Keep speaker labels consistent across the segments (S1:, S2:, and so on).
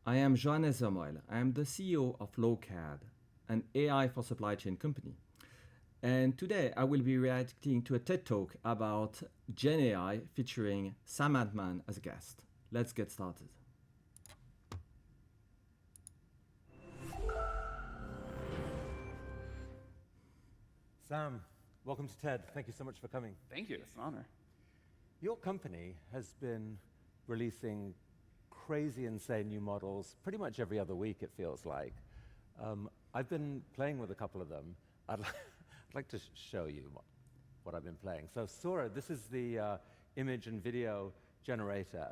S1: I am Johannes Samuel. I am the CEO of Lokad, an AI for supply chain company. And today I will be reacting to a TED Talk about Gen AI featuring Sam Altman as a guest. Let's get started.
S2: Sam, welcome to TED. Thank you so much for coming.
S3: Thank you. It's an honor.
S2: Your company has been releasing crazy, insane new models pretty much every other week, it feels like. I've been playing with a couple of them. I'd like to show you what I've been playing. So Sora, this is the image and video generator.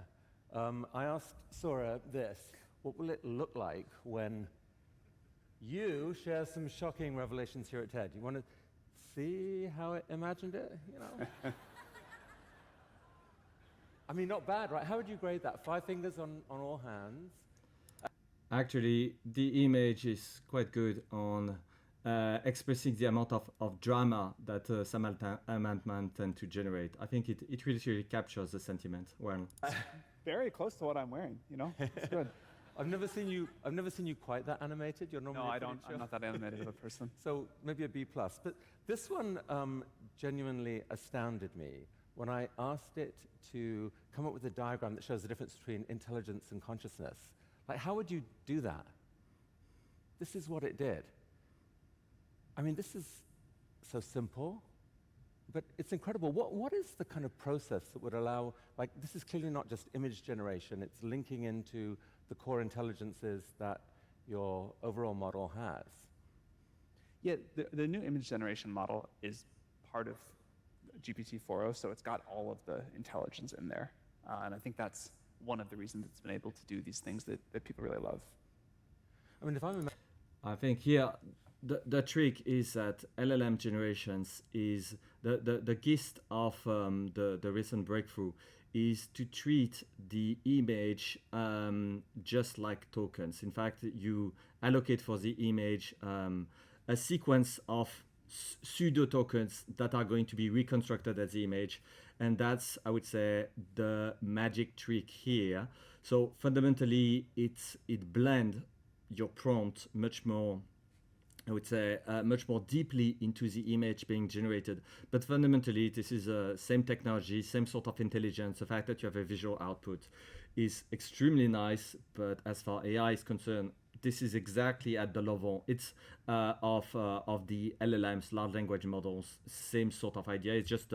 S2: I asked Sora this: what will it look like when you share some shocking revelations here at TED? You want to see how it imagined it, you know? I mean, not bad, right? How would you grade that? 5 fingers on all hands.
S1: Actually, the image is quite good on expressing the amount of drama that Sam Altman tend to generate. I think it really captures the sentiment well.
S3: Very close to what I'm wearing, you know? It's good.
S2: I've never seen you quite that animated. You're normally
S3: No, I don't. I'm not that animated of a person.
S2: So maybe a B+. But this one genuinely astounded me when I asked it to come up with a diagram that shows the difference between intelligence and consciousness. Like, how would you do that? This is what it did. I mean, this is so simple, but it's incredible. What is the kind of process that would allow, like, this is clearly not just image generation, it's linking into the core intelligences that your overall model has.
S3: Yeah, the new image generation model is part of GPT-4o, so it's got all of the intelligence in there. And I think that's one of the reasons it's been able to do these things that people really love.
S2: I mean, if I'm
S1: I think here the trick is that LLM generations is the gist of the recent breakthrough is to treat the image just like tokens. In fact, you allocate for the image a sequence of pseudo tokens that are going to be reconstructed as the image, and that's, I would say, the magic trick here. So fundamentally it blends your prompt much more, I would say, much more deeply into the image being generated. But fundamentally, this is the same technology, same sort of intelligence. The fact that you have a visual output is extremely nice, but as far as AI is concerned, this is exactly at the level of the LLMs, large language models, same sort of idea. It's just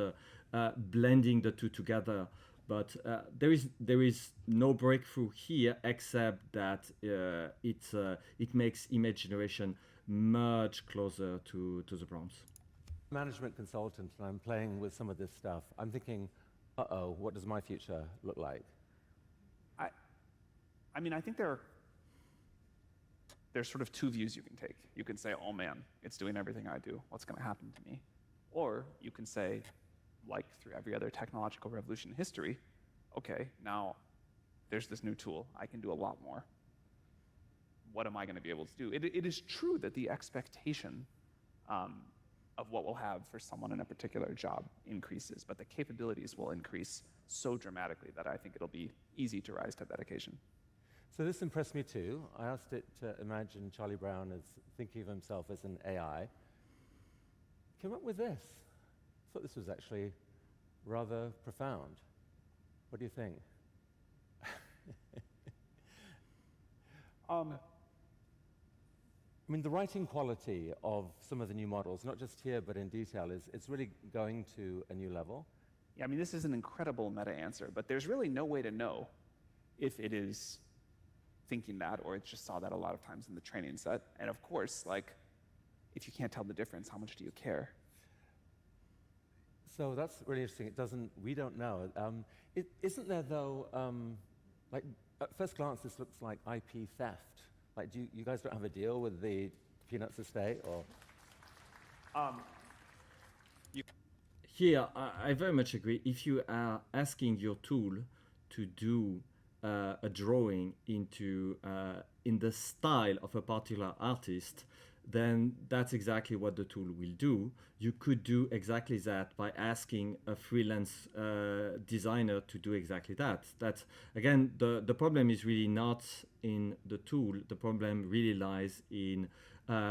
S1: blending the two together. But there is no breakthrough here except that it makes image generation much closer to the prompts.
S2: management consultant and I'm playing with some of this stuff, I'm thinking, uh-oh, what does my future look like?
S3: I mean, I think there's sort of two views you can take. You can say, oh man, it's doing everything I do. What's going to happen to me? Or you can say, like through every other technological revolution in history, okay, now there's this new tool. I can do a lot more. What am I going to be able to do? It is true that the expectation of what we'll have for someone in a particular job increases, but the capabilities will increase so dramatically that I think it'll be easy to rise to that occasion.
S2: So this impressed me too. I asked it to imagine Charlie Brown as thinking of himself as an AI. Came up with this. Thought this was actually rather profound. What do you think?
S3: I
S2: mean, the writing quality of some of the new models, not just here but in detail, it's really going to a new level.
S3: Yeah, I mean, this is an incredible meta answer, but there's really no way to know if it is thinking that or it just saw that a lot of times in the training set. And of course, like, if you can't tell the difference, how much do you care?
S2: So that's really interesting. We don't know. Isn't there though, like at first glance, this looks like IP theft. Like, you guys don't have a deal with the Peanuts estate, or?
S1: Here, I very much agree. If you are asking your tool to do a drawing in the style of a particular artist, then that's exactly what the tool will do. You could do exactly that by asking a freelance designer to do exactly that. That's, again, the problem is really not in the tool. The problem really lies in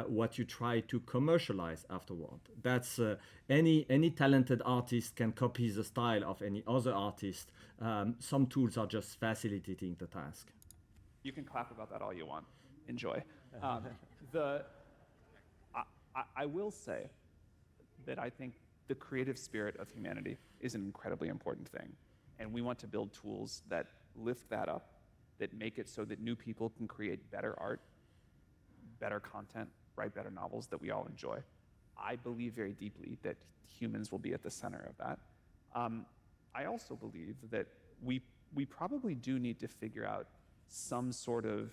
S1: what you try to commercialize afterward. That's any talented artist can copy the style of any other artist. Some tools are just facilitating the task.
S3: You can clap about that all you want. Enjoy. The I will say that I think the creative spirit of humanity is an incredibly important thing. And we want to build tools that lift that up, that make it so that new people can create better art, better content, write better novels that we all enjoy. I believe very deeply that humans will be at the center of that. I also believe that we probably do need to figure out some sort of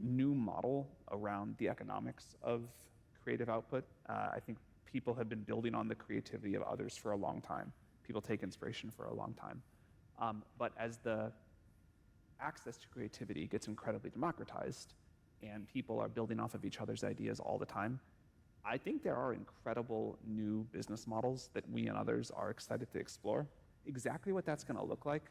S3: new model around the economics of creative output. I think people have been building on the creativity of others for a long time. People take inspiration for a long time. But as the access to creativity gets incredibly democratized and people are building off of each other's ideas all the time, I think there are incredible new business models that we and others are excited to explore. Exactly what that's going to look like,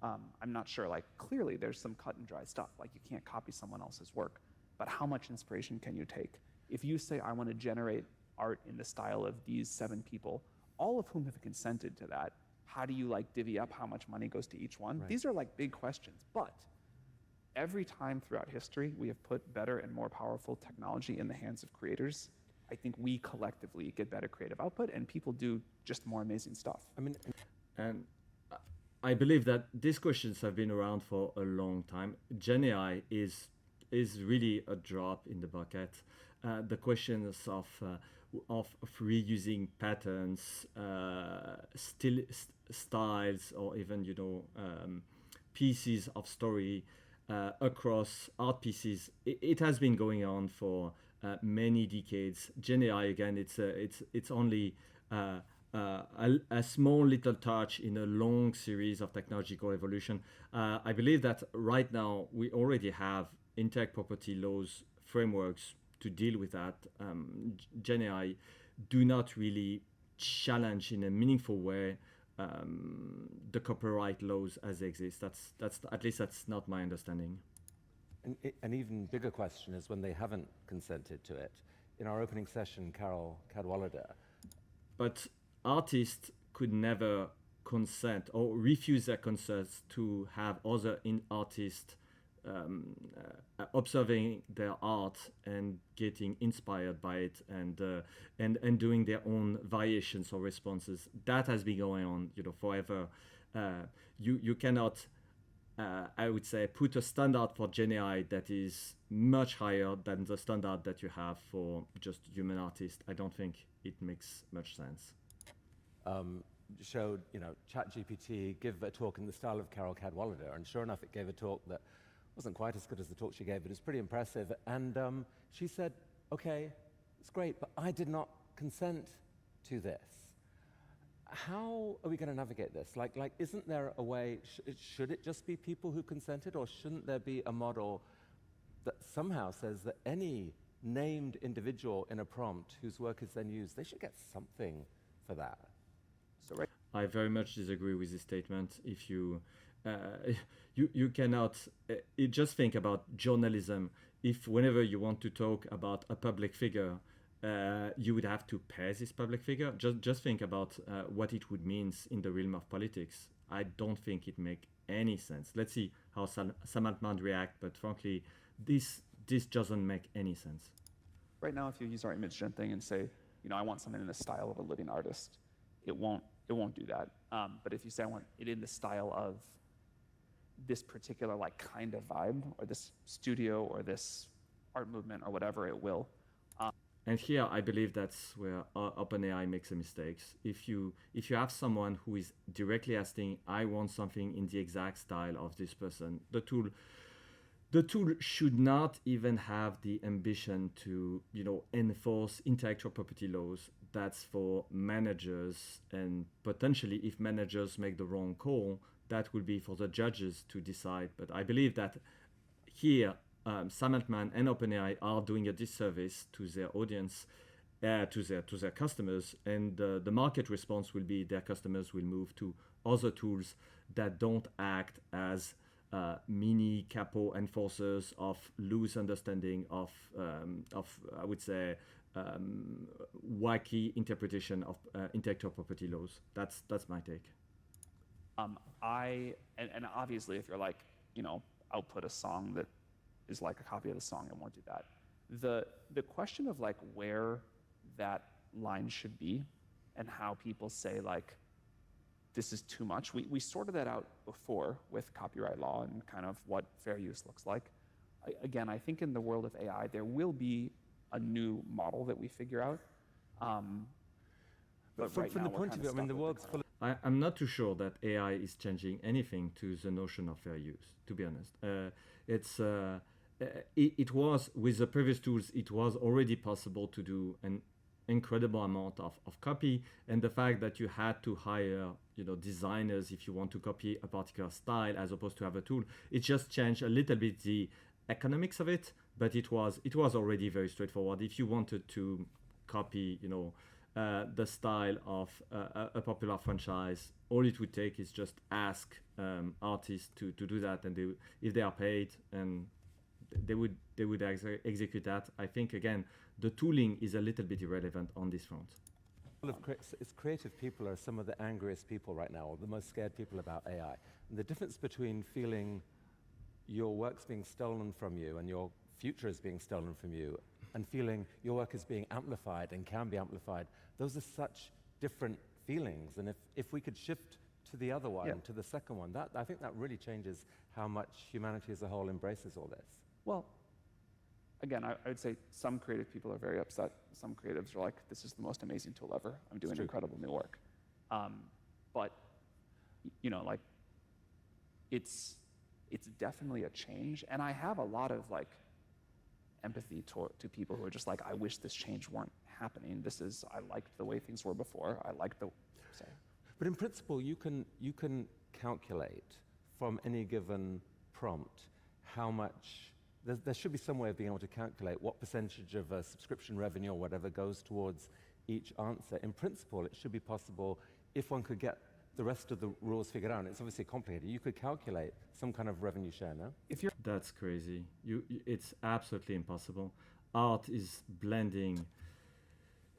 S3: I'm not sure. Like, clearly there's some cut and dry stuff. Like, you can't copy someone else's work. But how much inspiration can you take? If you say, I want to generate art in the style of these 7 people, all of whom have consented to that, how do you like divvy up how much money goes to each one?
S2: Right.
S3: These are like big questions. But every time throughout history we have put better and more powerful technology in the hands of creators, I think we collectively get better creative output and people do just more amazing stuff.
S2: I mean,
S1: And I believe that these questions have been around for a long time. Gen AI is really a drop in the bucket. The questions of reusing patterns, styles, or even pieces of story across art pieces. It has been going on for many decades. Gen AI, again, it's only a small little touch in a long series of technological evolution. I believe that right now we already have intellectual property laws frameworks to deal with that. Gen AI do not really challenge in a meaningful way the copyright laws as they exist. That's at least that's not my understanding.
S2: an even bigger question is when they haven't consented to it. In our opening session, Carol Cadwallader.
S1: But artists could never consent or refuse their consent to have other artists observing their art and getting inspired by it and doing their own variations or responses. That has been going on, forever. You cannot, I would say, put a standard for Gen AI that is much higher than the standard that you have for just human artists. I don't think it makes much sense.
S2: Showed, ChatGPT give a talk in the style of Carol Cadwallader, and sure enough, it gave a talk that wasn't quite as good as the talk she gave, but it's pretty impressive. And she said, okay, it's great, but I did not consent to this. How are we going to navigate this? Like, isn't there a way, should it just be people who consented, or shouldn't there be a model that somehow says that any named individual in a prompt whose work is then used, they should get something for that?
S3: So right.
S1: I very much disagree with this statement. If you cannot just think about journalism. If whenever you want to talk about a public figure, you would have to pay this public figure. Just think about what it would mean in the realm of politics. I don't think it makes any sense. Let's see how Sam Altman react, but frankly, this doesn't make any sense.
S3: Right now, if you use our image gen thing and say, I want something in the style of a living artist, it won't do that. But if you say I want it in the style of this particular kind of vibe, or this studio, or this art movement, or whatever, it will.
S1: And here, I believe that's where OpenAI makes a mistake. If you have someone who is directly asking, I want something in the exact style of this person, the tool should not even have the ambition to, enforce intellectual property laws. That's for managers, and potentially, if managers make the wrong call, that will be for the judges to decide. But I believe that here, Sam Altman and OpenAI are doing a disservice to their audience, to their customers, and the market response will be their customers will move to other tools that don't act as mini capo enforcers of loose understanding of I would say wacky interpretation of intellectual property laws. That's my take.
S3: And obviously, if you're like, output a song that is like a copy of the song, it won't do that. The question of like where that line should be and how people say like, this is too much. We sorted that out before with copyright law and kind of what fair use looks like. Again, I think in the world of AI, there will be a new model that we figure out. But right
S2: from
S3: now
S2: the point of view, I mean, the world's full of
S1: I'm not too sure that AI is changing anything to the notion of fair use, to be honest. It was, with the previous tools, it was already possible to do an incredible amount of copy, and the fact that you had to hire designers if you want to copy a particular style as opposed to have a tool, it just changed a little bit the economics of it, but it was already very straightforward. If you wanted to copy the style of a popular franchise, all it would take is just ask artists to do that, and if they are paid, and they would execute that. I think again the tooling is a little bit irrelevant on this front.
S2: It's creative people are some of the angriest people right now, or the most scared people about AI. And the difference between feeling your work's being stolen from you and your future is being stolen from you, and feeling your work is being amplified and can be amplified, those are such different feelings. And if we could shift to the other one, to the second one, I think that really changes how much humanity as a whole embraces all this.
S3: Well, again, I would say some creative people are very upset. Some creatives are like, this is the most amazing tool ever. I'm doing incredible new work. But, like, it's definitely a change. And I have a lot of, like, empathy to people who are just like, I wish this change weren't happening. I liked the way things were before. I liked the, sorry.
S2: But in principle, you can calculate from any given prompt how much. There should be some way of being able to calculate what percentage of subscription revenue or whatever goes towards each answer. In principle, it should be possible if one could get the rest of the rules figured out. And it's obviously complicated. You could calculate some kind of revenue share, no?
S1: That's crazy. It's absolutely impossible. Art is blending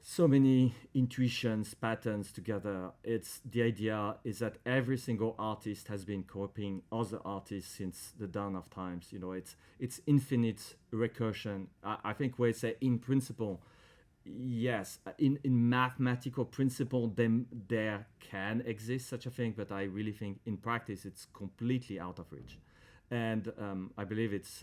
S1: so many intuitions, patterns together. The idea is that every single artist has been copying other artists since the dawn of times. It's infinite recursion. I think we say in principle, yes, in mathematical principle, then there can exist such a thing, but I really think in practice it's completely out of reach. And I believe it's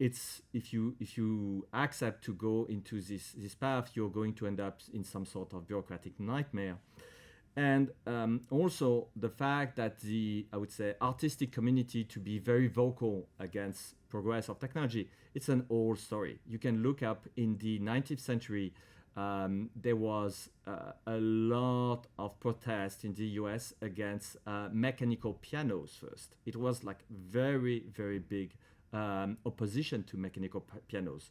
S1: if you accept to go into this path, you're going to end up in some sort of bureaucratic nightmare. And also the fact that I would say, artistic community to be very vocal against progress of technology, it's an old story. You can look up in the 19th century, there was a lot of protest in the US against mechanical pianos first. It was like very, very big opposition to mechanical pianos.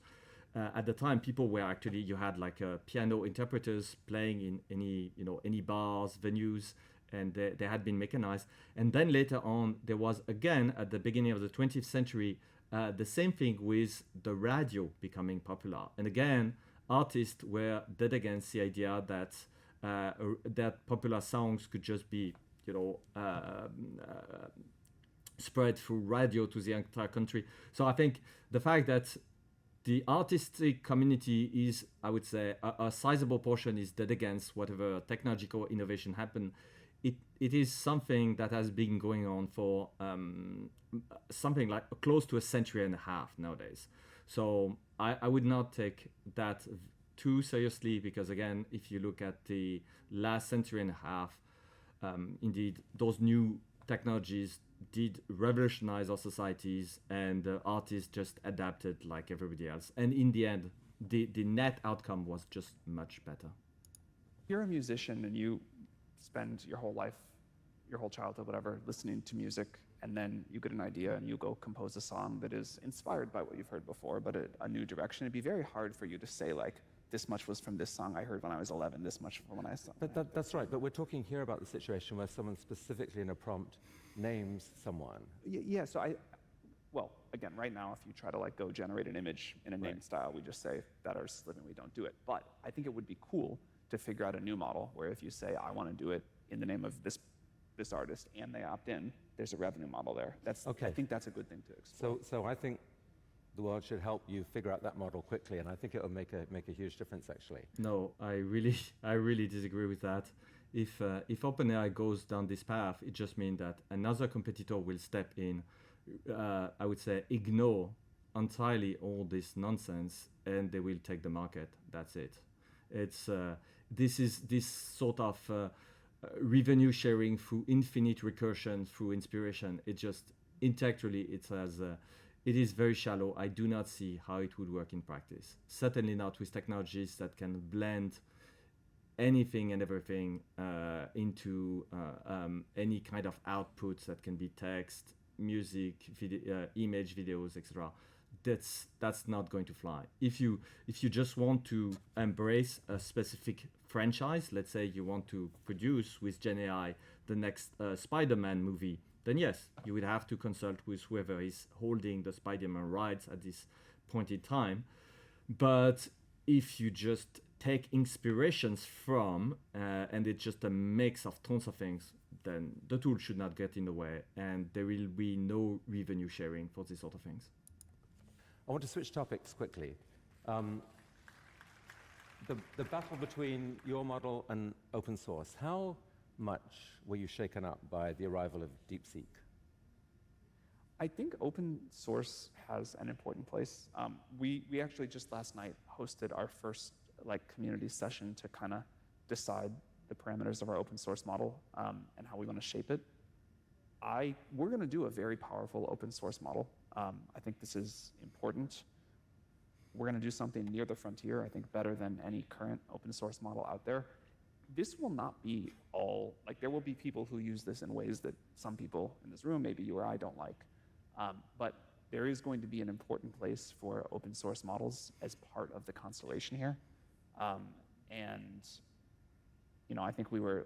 S1: At the time, people were actually, you had like piano interpreters playing in any bars, venues, and they had been mechanized. And then later on, there was again, at the beginning of the 20th century, the same thing with the radio becoming popular. And again, artists were dead against the idea that popular songs could just be, spread through radio to the entire country. So I think the fact that the artistic community is, I would say, a sizable portion is dead against whatever technological innovation happened. It is something that has been going on for something like close to a century and a half nowadays. So I would not take that too seriously, because again, if you look at the last century and a half, indeed, those new technologies did revolutionize our societies, and artists just adapted like everybody else. And in the end, the net outcome was just much better.
S3: If you're a musician and you spend your whole life, your whole childhood, whatever, listening to music, and then you get an idea and you go compose a song that is inspired by what you've heard before, but a new direction. It'd be very hard for you to say, like, this much was from this song I heard when I was 11, this much from when I saw.
S2: But that's right, but we're talking here about the situation where someone specifically in a prompt names someone.
S3: Yeah, so well, again, right now, if you try to like go generate an image in a name style, we just say that our living, we don't do it. But I think it would be cool to figure out a new model where if you say, I want to do it in the name of this artist and they opt in, there's a revenue model there.
S2: Okay.
S3: I think that's a good thing to explore.
S2: So I think the world should help you figure out that model quickly, and I think it will make a huge difference, actually.
S1: No, I really disagree with that. If OpenAI goes down this path, it just means that another competitor will step in, I would say, ignore entirely all this nonsense, and they will take the market. That's it. It's this sort of revenue sharing through infinite recursion, through inspiration. It just intellectually it is very shallow. I do not see how it would work in practice. Certainly not with technologies that can blend anything and everything into any kind of outputs that can be text, music, image, videos, etc. That's not going to fly. If you just want to embrace a specific franchise, let's say you want to produce with Gen AI the next Spider-Man movie, then yes, you would have to consult with whoever is holding the Spider-Man rights at this point in time. But if you just take inspirations from, and it's just a mix of tons of things, then the tool should not get in the way, and there will be no revenue sharing for these sort of things.
S2: I want to switch topics quickly. The battle between your model and open source, how much were you shaken up by the arrival of DeepSeek?
S3: I think open source has an important place. We actually just last night hosted our first community session to kind of decide the parameters of our open source model and how we want to shape it. We're going to do a very powerful open source model. I think this is important. We're going to do something near the frontier, I think better than any current open source model out there. This will not be all, there will be people who use this in ways that some people in this room, maybe you or I, don't like. But there is going to be an important place for open source models as part of the constellation here. And I think we were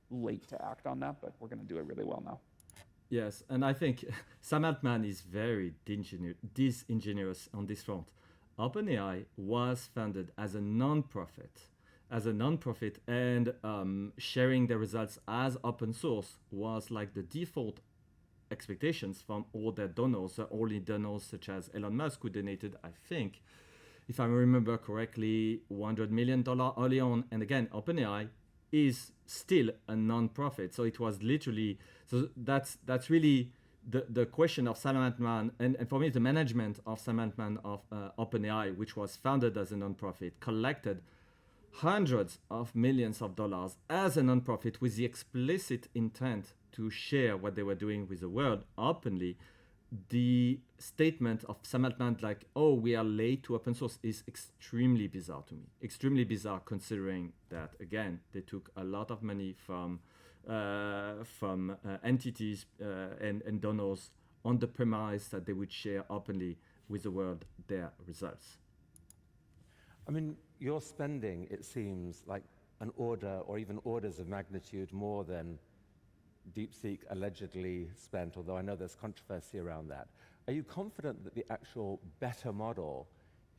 S3: late to act on that, but we're going to do it really well now.
S1: Yes, and I think Sam Altman is very disingenuous on this front. OpenAI was founded as a non-profit, and sharing the results as open source was like the default expectations from all their donors, only donors such as Elon Musk, who donated, I think, if I remember correctly, $100 million early on. And again, OpenAI is still a non-profit, so it was literally, so that's really the question of Sam Altman, and for me the management of Sam Altman of OpenAI, which was founded as a non-profit, collected hundreds of millions of dollars as a non-profit with the explicit intent to share what they were doing with the world openly. The statement of Sam Altman, oh, we are late to open source, is extremely bizarre to me. Extremely bizarre, considering that, again, they took a lot of money from entities and donors on the premise that they would share openly with the world their results.
S2: I mean, you're spending, it seems, like an order or even orders of magnitude more than DeepSeek allegedly spent, although I know there's controversy around that. Are you confident that the actual better model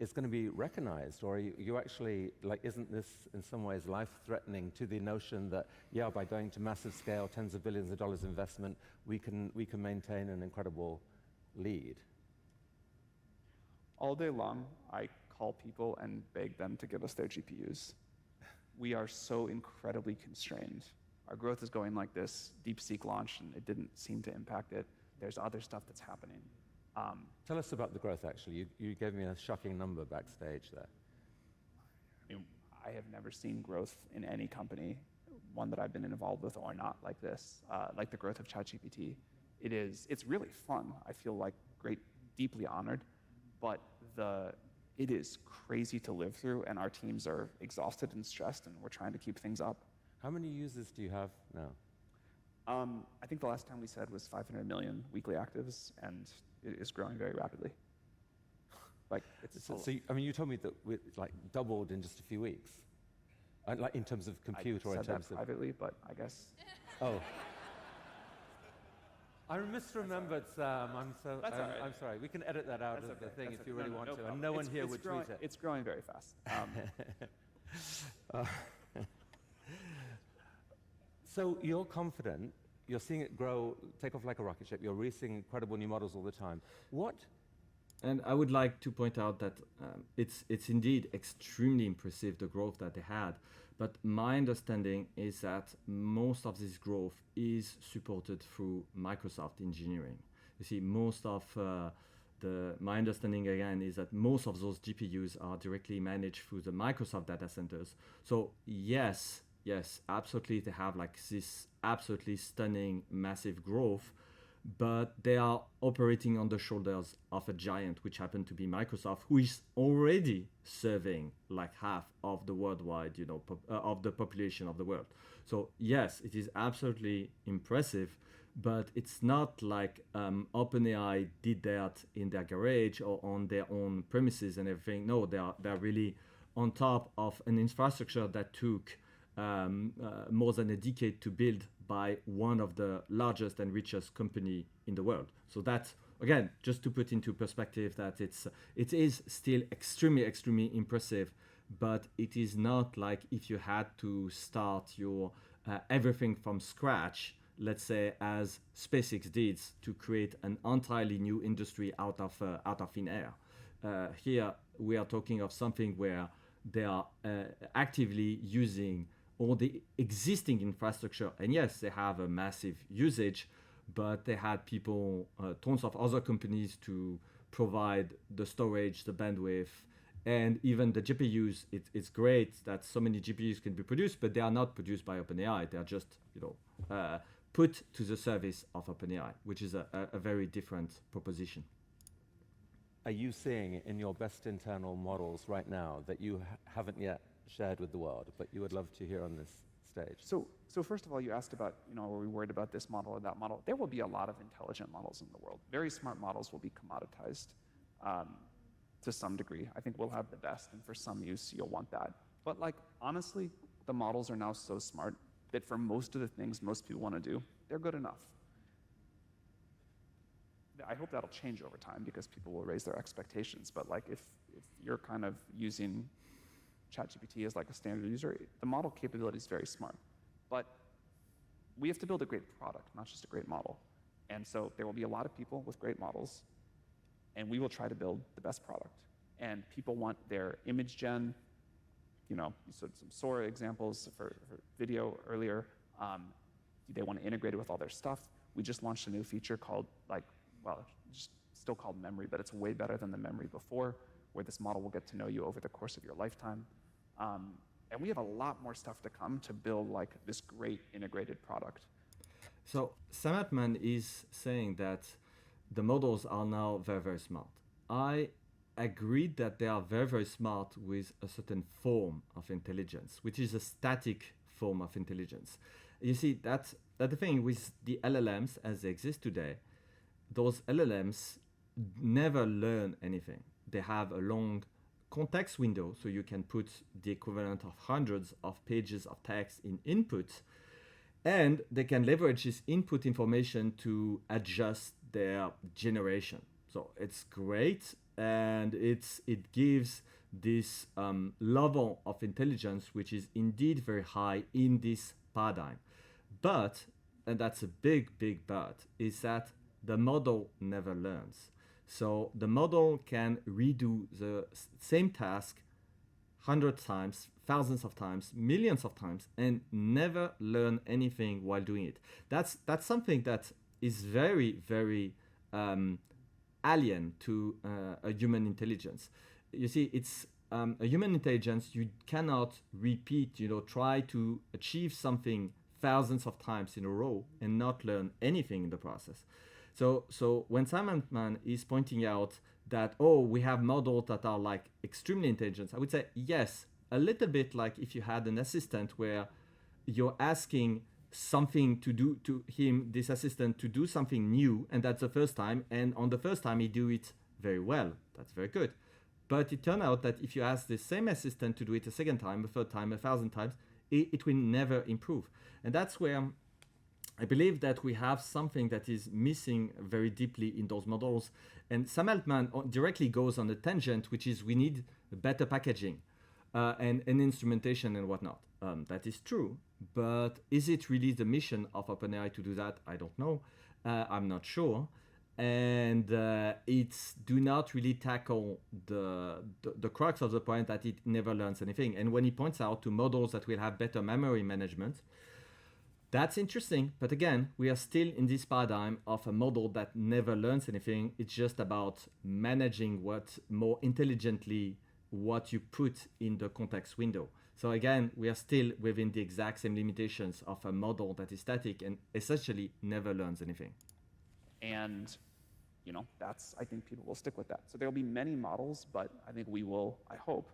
S2: is going to be recognized, or are you actually, isn't this in some ways life-threatening to the notion that, yeah, by going to massive scale, tens of billions of dollars investment, we can maintain an incredible lead?
S3: All day long, I call people and beg them to give us their GPUs. We are so incredibly constrained. Our growth is going like this. DeepSeek launched, and it didn't seem to impact it. There's other stuff that's happening.
S2: Tell us about the growth, actually. You gave me a shocking number backstage there.
S3: I have never seen growth in any company, one that I've been involved with or not, like this, like the growth of ChatGPT. It's really fun. I feel deeply honored, but it is crazy to live through, and our teams are exhausted and stressed, and we're trying to keep things up.
S2: How many users do you have now?
S3: I think the last time we said was 500 million weekly actives, and it is growing very rapidly. Like it's
S2: I mean, you told me that we like doubled in just a few weeks, like in terms of compute or in
S3: said that
S2: terms of
S3: privately, but I guess
S2: oh. I misremembered, Sam. I'm so.
S3: That's all right.
S2: I'm sorry. We can edit that out
S3: that's
S2: of
S3: okay.
S2: the thing
S3: That's
S2: if you
S3: okay.
S2: really want to,
S3: problem.
S2: and no one here
S3: It's
S2: would
S3: growing,
S2: tweet it.
S3: It's growing very fast.
S2: So you're confident. You're seeing it grow, take off like a rocket ship. You're releasing incredible new models all the time. What?
S1: And I would like to point out that it's indeed extremely impressive, the growth that they had. But my understanding is that most of this growth is supported through Microsoft engineering. You see, most of my understanding again is that most of those GPUs are directly managed through the Microsoft data centers. So yes, absolutely, they have like this absolutely stunning, massive growth, but they are operating on the shoulders of a giant, which happened to be Microsoft, who is already serving like half of the worldwide, of the population of the world. So yes, it is absolutely impressive, but it's not like OpenAI did that in their garage or on their own premises and everything. No, they're really on top of an infrastructure that took more than a decade to build by one of the largest and richest company in the world. So that's, again, just to put into perspective that it is still extremely impressive, but it is not like if you had to start your everything from scratch, let's say as SpaceX did, to create an entirely new industry out of thin air. Here we are talking of something where they are actively using all the existing infrastructure, and yes, they have a massive usage, but they had people, tons of other companies to provide the storage, the bandwidth, and even the GPUs. It's great that so many GPUs can be produced, but they are not produced by OpenAI. They are just put to the service of OpenAI, which is a very different proposition.
S2: Are you seeing in your best internal models right now that you haven't yet shared with the world, but you would love to hear on this stage?
S3: So first of all, you asked about, are we worried about this model or that model? There will be a lot of intelligent models in the world. Very smart models will be commoditized to some degree. I think we'll have the best, and for some use, you'll want that. But honestly, the models are now so smart that for most of the things most people want to do, they're good enough. I hope that'll change over time because people will raise their expectations. But if you're kind of using ChatGPT as a standard user, the model capability is very smart. But we have to build a great product, not just a great model. And so there will be a lot of people with great models, and we will try to build the best product. And people want their image gen, you said some Sora examples for video earlier. They want to integrate it with all their stuff. We just launched a new feature called just still called memory, but it's way better than the memory before, where this model will get to know you over the course of your lifetime. And we have a lot more stuff to come to build this great integrated product.
S1: So Sam Altman is saying that the models are now very smart. I agree that they are very smart with a certain form of intelligence, which is a static form of intelligence. You see, that's the thing with the LLMs as they exist today. Those LLMs never learn anything. They have a long context window, so you can put the equivalent of hundreds of pages of text in input, and they can leverage this input information to adjust their generation. So it's great, and it gives this level of intelligence, which is indeed very high in this paradigm. But, and that's a big but, is that the model never learns. So the model can redo the same task 100 times, thousands of times, millions of times, and never learn anything while doing it. That's something that is very alien to a human intelligence. You see, it's a human intelligence. You cannot repeat, try to achieve something thousands of times in a row and not learn anything in the process. So when Sam Altman is pointing out that, we have models that are extremely intelligent, I would say yes, a little bit like if you had an assistant where you're asking something to do to him, this assistant, to do something new, and that's the first time, and on the first time he do it very well. That's very good. But it turned out that if you ask the same assistant to do it a second time, a third time, 1,000 times, it will never improve. And that's where I believe that we have something that is missing very deeply in those models. And Sam Altman directly goes on a tangent, which is we need better packaging and instrumentation and whatnot. That is true. But is it really the mission of OpenAI to do that? I don't know. I'm not sure. And it's do not really tackle the crux of the point that it never learns anything. And when he points out to models that will have better memory management, that's interesting, but again, we are still in this paradigm of a model that never learns anything. It's just about managing what more intelligently what you put in the context window. So again, we are still within the exact same limitations of a model that is static and essentially never learns anything.
S3: And that's, I think people will stick with that. So there'll be many models, but I think we will, I hope,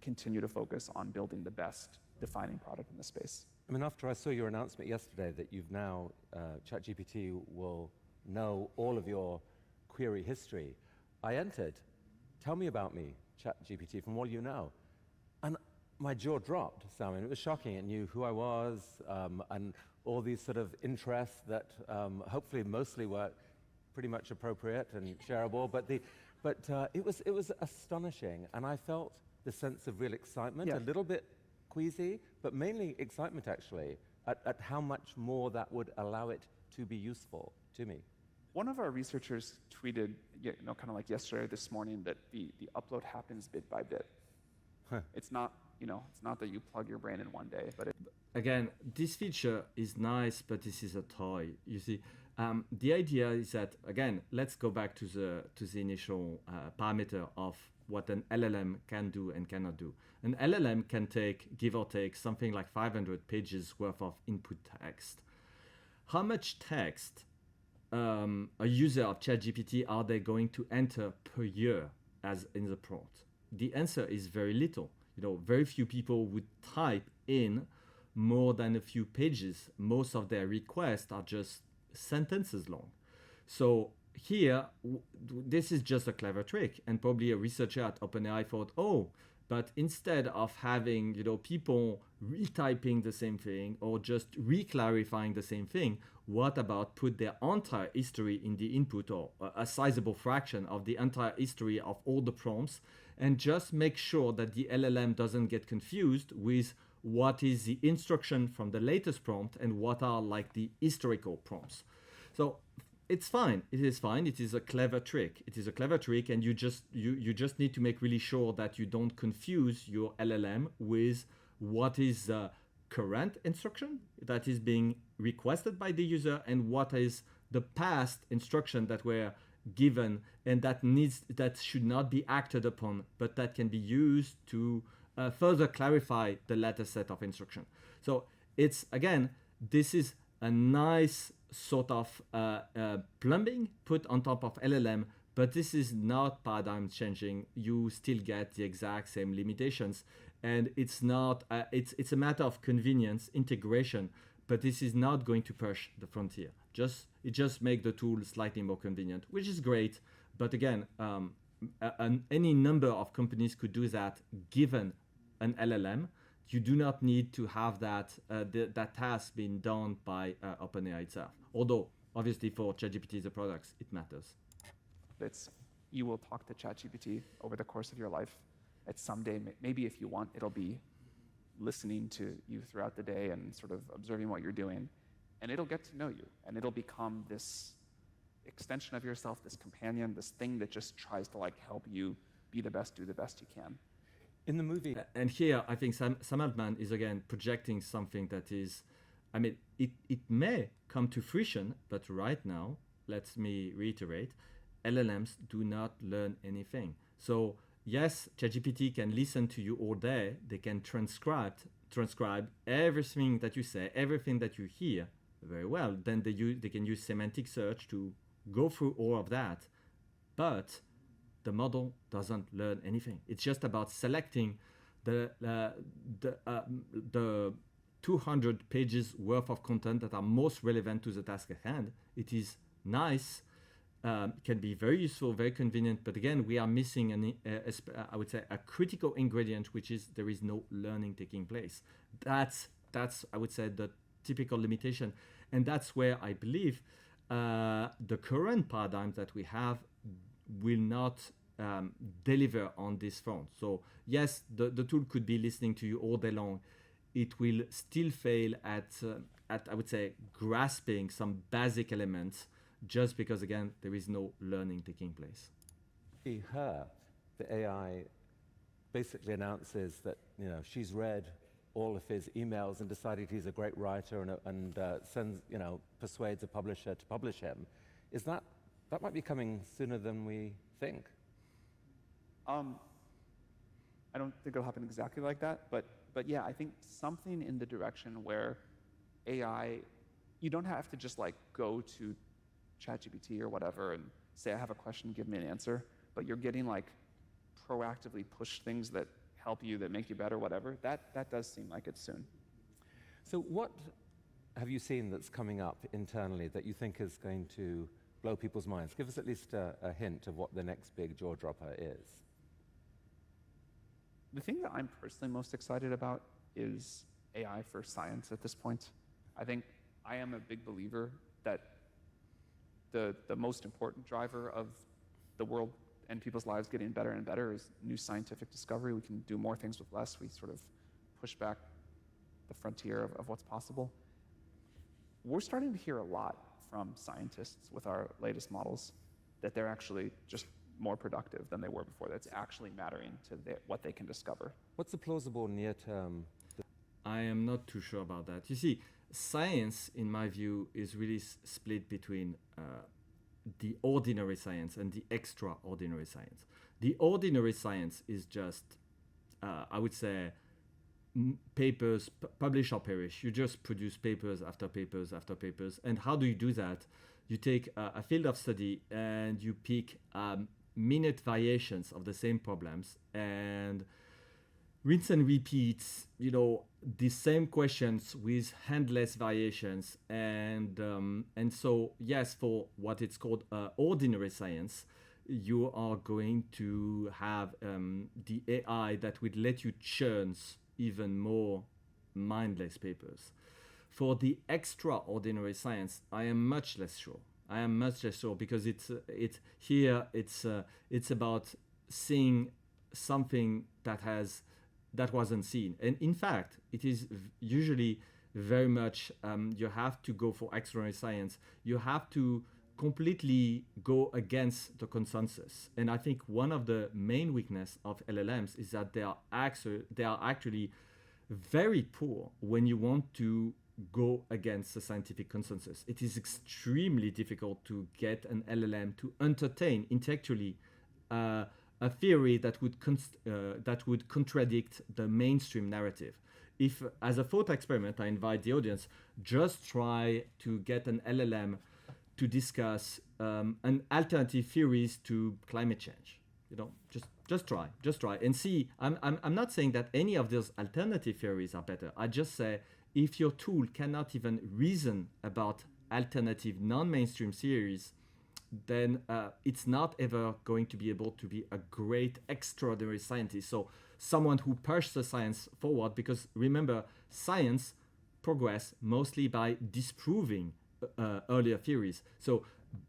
S3: continue to focus on building the best defining product in the space.
S2: I mean, after I saw your announcement yesterday that you've now, ChatGPT will know all of your query history, I entered, tell me about me, ChatGPT, from all you know. And my jaw dropped, Simon. It was shocking. It knew who I was and all these sort of interests that hopefully mostly were pretty much appropriate and shareable. But it was astonishing. And I felt the sense of real excitement, a little bit queasy, but mainly excitement actually at how much more that would allow it to be useful to me.
S3: One of our researchers tweeted, kind of like yesterday or this morning, that the upload happens bit by bit.
S2: Huh.
S3: It's not, it's not that you plug your brain in one day, but
S1: again, this feature is nice, but this is a toy. You see, the idea is that, again, let's go back to the initial parameter of what an LLM can do and cannot do. An LLM can take, give or take, something like 500 pages worth of input text. How much text a user of ChatGPT are they going to enter per year as in the prompt? The answer is very little. Very few people would type in more than a few pages. Most of their requests are just sentences long. So here, this is just a clever trick, and probably a researcher at OpenAI thought, but instead of having people retyping the same thing or just re-clarifying the same thing, what about put their entire history in the input, or a sizable fraction of the entire history of all the prompts, and just make sure that the LLM doesn't get confused with what is the instruction from the latest prompt and what are like the historical prompts. So it's fine. It is fine. It is a clever trick. It is a clever trick, and you just need to make really sure that you don't confuse your LLM with what is the current instruction that is being requested by the user and what is the past instruction that were given and that should not be acted upon, but that can be used to further clarify the latter set of instruction. So it's, again, this is a nice sort of plumbing put on top of LLM, but this is not paradigm changing. You still get the exact same limitations, and it's not. It's a matter of convenience, integration, but this is not going to push the frontier. It just make the tool slightly more convenient, which is great. But again, any number of companies could do that given an LLM. You do not need to have that task being done by OpenAI itself. Although, obviously, for ChatGPT, the products, it matters.
S3: You will talk to ChatGPT over the course of your life. Someday, maybe if you want, it'll be listening to you throughout the day and sort of observing what you're doing. And it'll get to know you. And it'll become this extension of yourself, this companion, this thing that just tries to help you be the best, do the best you can.
S2: In the movie.
S1: And here, I think Sam Altman is again projecting something that is, it may come to fruition, but right now, let me reiterate, LLMs do not learn anything. So yes, ChatGPT can listen to you all day. They can transcribe everything that you say, everything that you hear very well. Then they can use semantic search to go through all of that. But the model doesn't learn anything. It's just about selecting the 200 pages worth of content that are most relevant to the task at hand. It is nice, can be very useful, very convenient, but again, we are missing I would say a critical ingredient, which is there is no learning taking place. That's I would say the typical limitation, and that's where I believe the current paradigms that we have will not deliver on this front. So yes, the tool could be listening to you all day long. It will still fail at I would say grasping some basic elements, just because again there is no learning taking place.
S2: Her, the AI, basically announces that she's read all of his emails and decided he's a great writer and sends persuades a publisher to publish him. Is that might be coming sooner than we think?
S3: I don't think it'll happen exactly like that, but yeah, I think something in the direction where AI, you don't have to just like go to ChatGPT or whatever and say, I have a question, give me an answer, but you're getting like proactively push things that help you, that make you better, whatever. That does seem like it's soon.
S2: So what have you seen that's coming up internally that you think is going to blow people's minds? Give us at least a hint of what the next big jaw dropper is.
S3: The thing that I'm personally most excited about is AI for science at this point. I think I am a big believer that the most important driver of the world and people's lives getting better and better is new scientific discovery. We can do more things with less. We sort of push back the frontier of what's possible. We're starting to hear a lot from scientists with our latest models that they're actually just more productive than they were before. That's actually mattering to what they can discover.
S2: What's the plausible near-term?
S1: I am not too sure about that. You see, science, in my view, is really split between the ordinary science and the extraordinary science. The ordinary science is just, I would say, papers, publish or perish. You just produce papers after papers after papers. And how do you do that? You take a field of study and you pick minute variations of the same problems and rinse and repeat, the same questions with endless variations. And so, yes, for what it's called ordinary science, you are going to have the AI that would let you churn even more mindless papers. For the extraordinary science, I am much less sure. Because it's about seeing something that wasn't seen. And in fact, it is usually very much, you have to go for extraordinary science. You have to completely go against the consensus. And I think one of the main weaknesses of LLMs is that they are actually very poor when you want to go against the scientific consensus. It is extremely difficult to get an LLM to entertain intellectually a theory that would contradict the mainstream narrative. If, as a thought experiment, I invite the audience, just try to get an LLM to discuss an alternative theories to climate change. Just try and see. I'm not saying that any of those alternative theories are better. I just say, if your tool cannot even reason about alternative non-mainstream theories, then it's not ever going to be able to be a great extraordinary scientist. So someone who pushes the science forward, because remember, science progress mostly by disproving earlier theories. So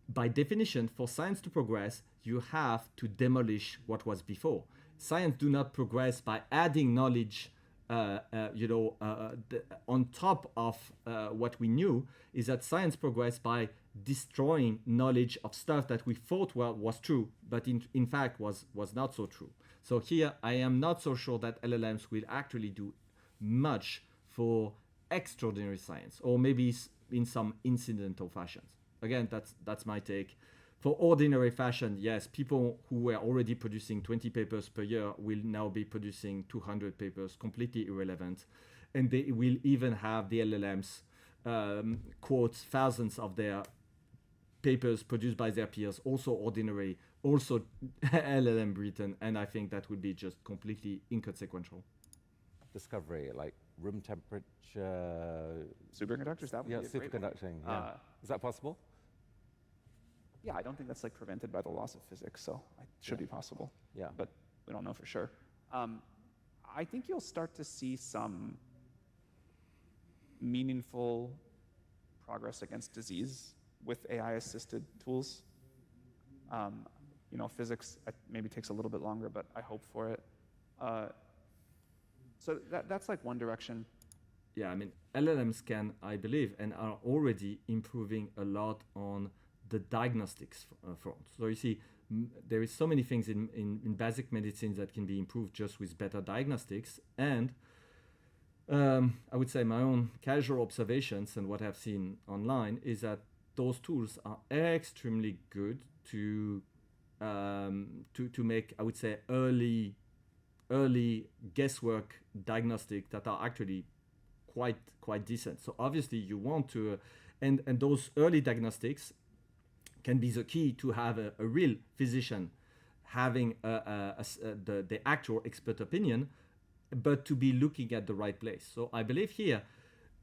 S1: by definition, for science to progress, you have to demolish what was before. Science do not progress by adding knowledge on top of what we knew. Is that science progressed by destroying knowledge of stuff that we thought was true, but in fact was not so true. So here, I am not so sure that LLMs will actually do much for extraordinary science, or maybe in some incidental fashions. Again, that's my take. For ordinary fashion, yes, people who were already producing 20 papers per year will now be producing 200 papers, completely irrelevant. And they will even have the LLMs quote thousands of their papers produced by their peers, also ordinary, also LLM written. And I think that would be just completely inconsequential.
S2: Discovery, like room temperature.
S3: Superconductors, that would
S2: Yeah,
S3: be a great one.
S2: superconducting. Yeah. Is that possible?
S3: Yeah, I don't think that's like prevented by the laws of physics, so it should be possible.
S2: Yeah.
S3: But we don't know for sure. I think you'll start to see some meaningful progress against disease with AI-assisted tools. You know, physics maybe takes a little bit longer, but I hope for it. So that's like one direction.
S1: Yeah, I mean, LLMs can, I believe, and are already improving a lot on the diagnostics front. So you see, there is so many things in basic medicine that can be improved just with better diagnostics. And I would say my own casual observations and what I've seen online is that those tools are extremely good to make, I would say, early guesswork diagnostic that are actually quite decent. So obviously you want to, and those early diagnostics can be the key to have a real physician having the actual expert opinion, but to be looking at the right place. So I believe here,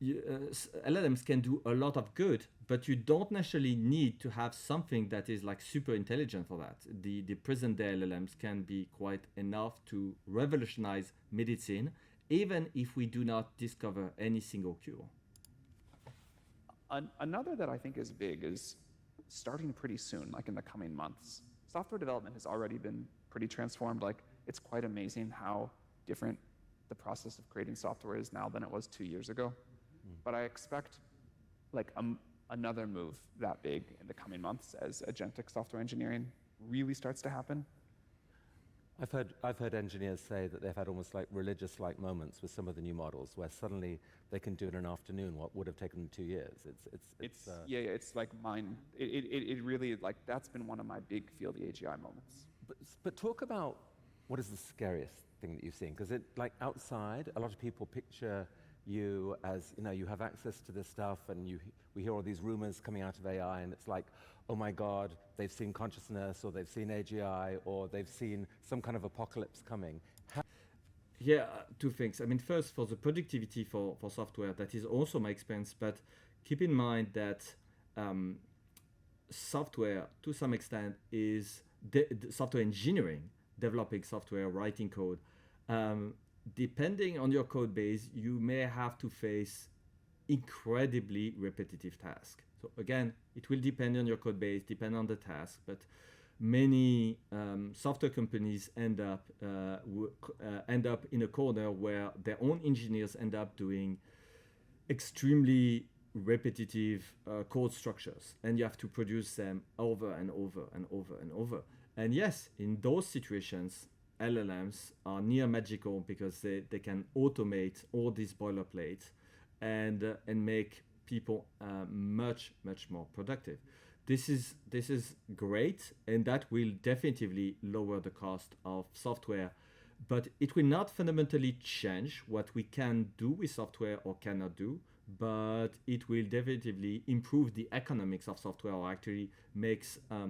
S1: LLMs can do a lot of good, but you don't necessarily need to have something that is like super intelligent for that. The present day LLMs can be quite enough to revolutionize medicine, even if we do not discover any single cure.
S3: Another that I think is big is starting pretty soon, like in the coming months. Software development has already been pretty transformed. Like, it's quite amazing how different the process of creating software is now than it was 2 years ago. But I expect like another move that big in the coming months as agentic software engineering really starts to happen.
S2: I've heard engineers say that they've had almost like religious-like moments with some of the new models, where suddenly they can do in an afternoon what would have taken them 2 years.
S3: It's like mine. It really, like, that's been one of my big feel the AGI moments.
S2: But talk about what is the scariest thing that you've seen, because like outside, a lot of people picture you as, you know, you have access to this stuff, and we hear all these rumors coming out of AI, and it's like, oh my God, they've seen consciousness, or they've seen AGI, or they've seen some kind of apocalypse coming.
S1: Yeah, two things. I mean, first, for the productivity for software, that is also my experience, but keep in mind that software, to some extent, is software engineering, developing software, writing code. Depending on your code base, you may have to face incredibly repetitive tasks. So again, it will depend on your code base, depend on the task, but many software companies end up in a corner where their own engineers end up doing extremely repetitive code structures, and you have to produce them over and over and over and over. And yes, in those situations, LLMs are near magical because they can automate all these boilerplates and make people much more productive. This is great, and that will definitely lower the cost of software, but it will not fundamentally change what we can do with software or cannot do, but it will definitively improve the economics of software, or actually makes I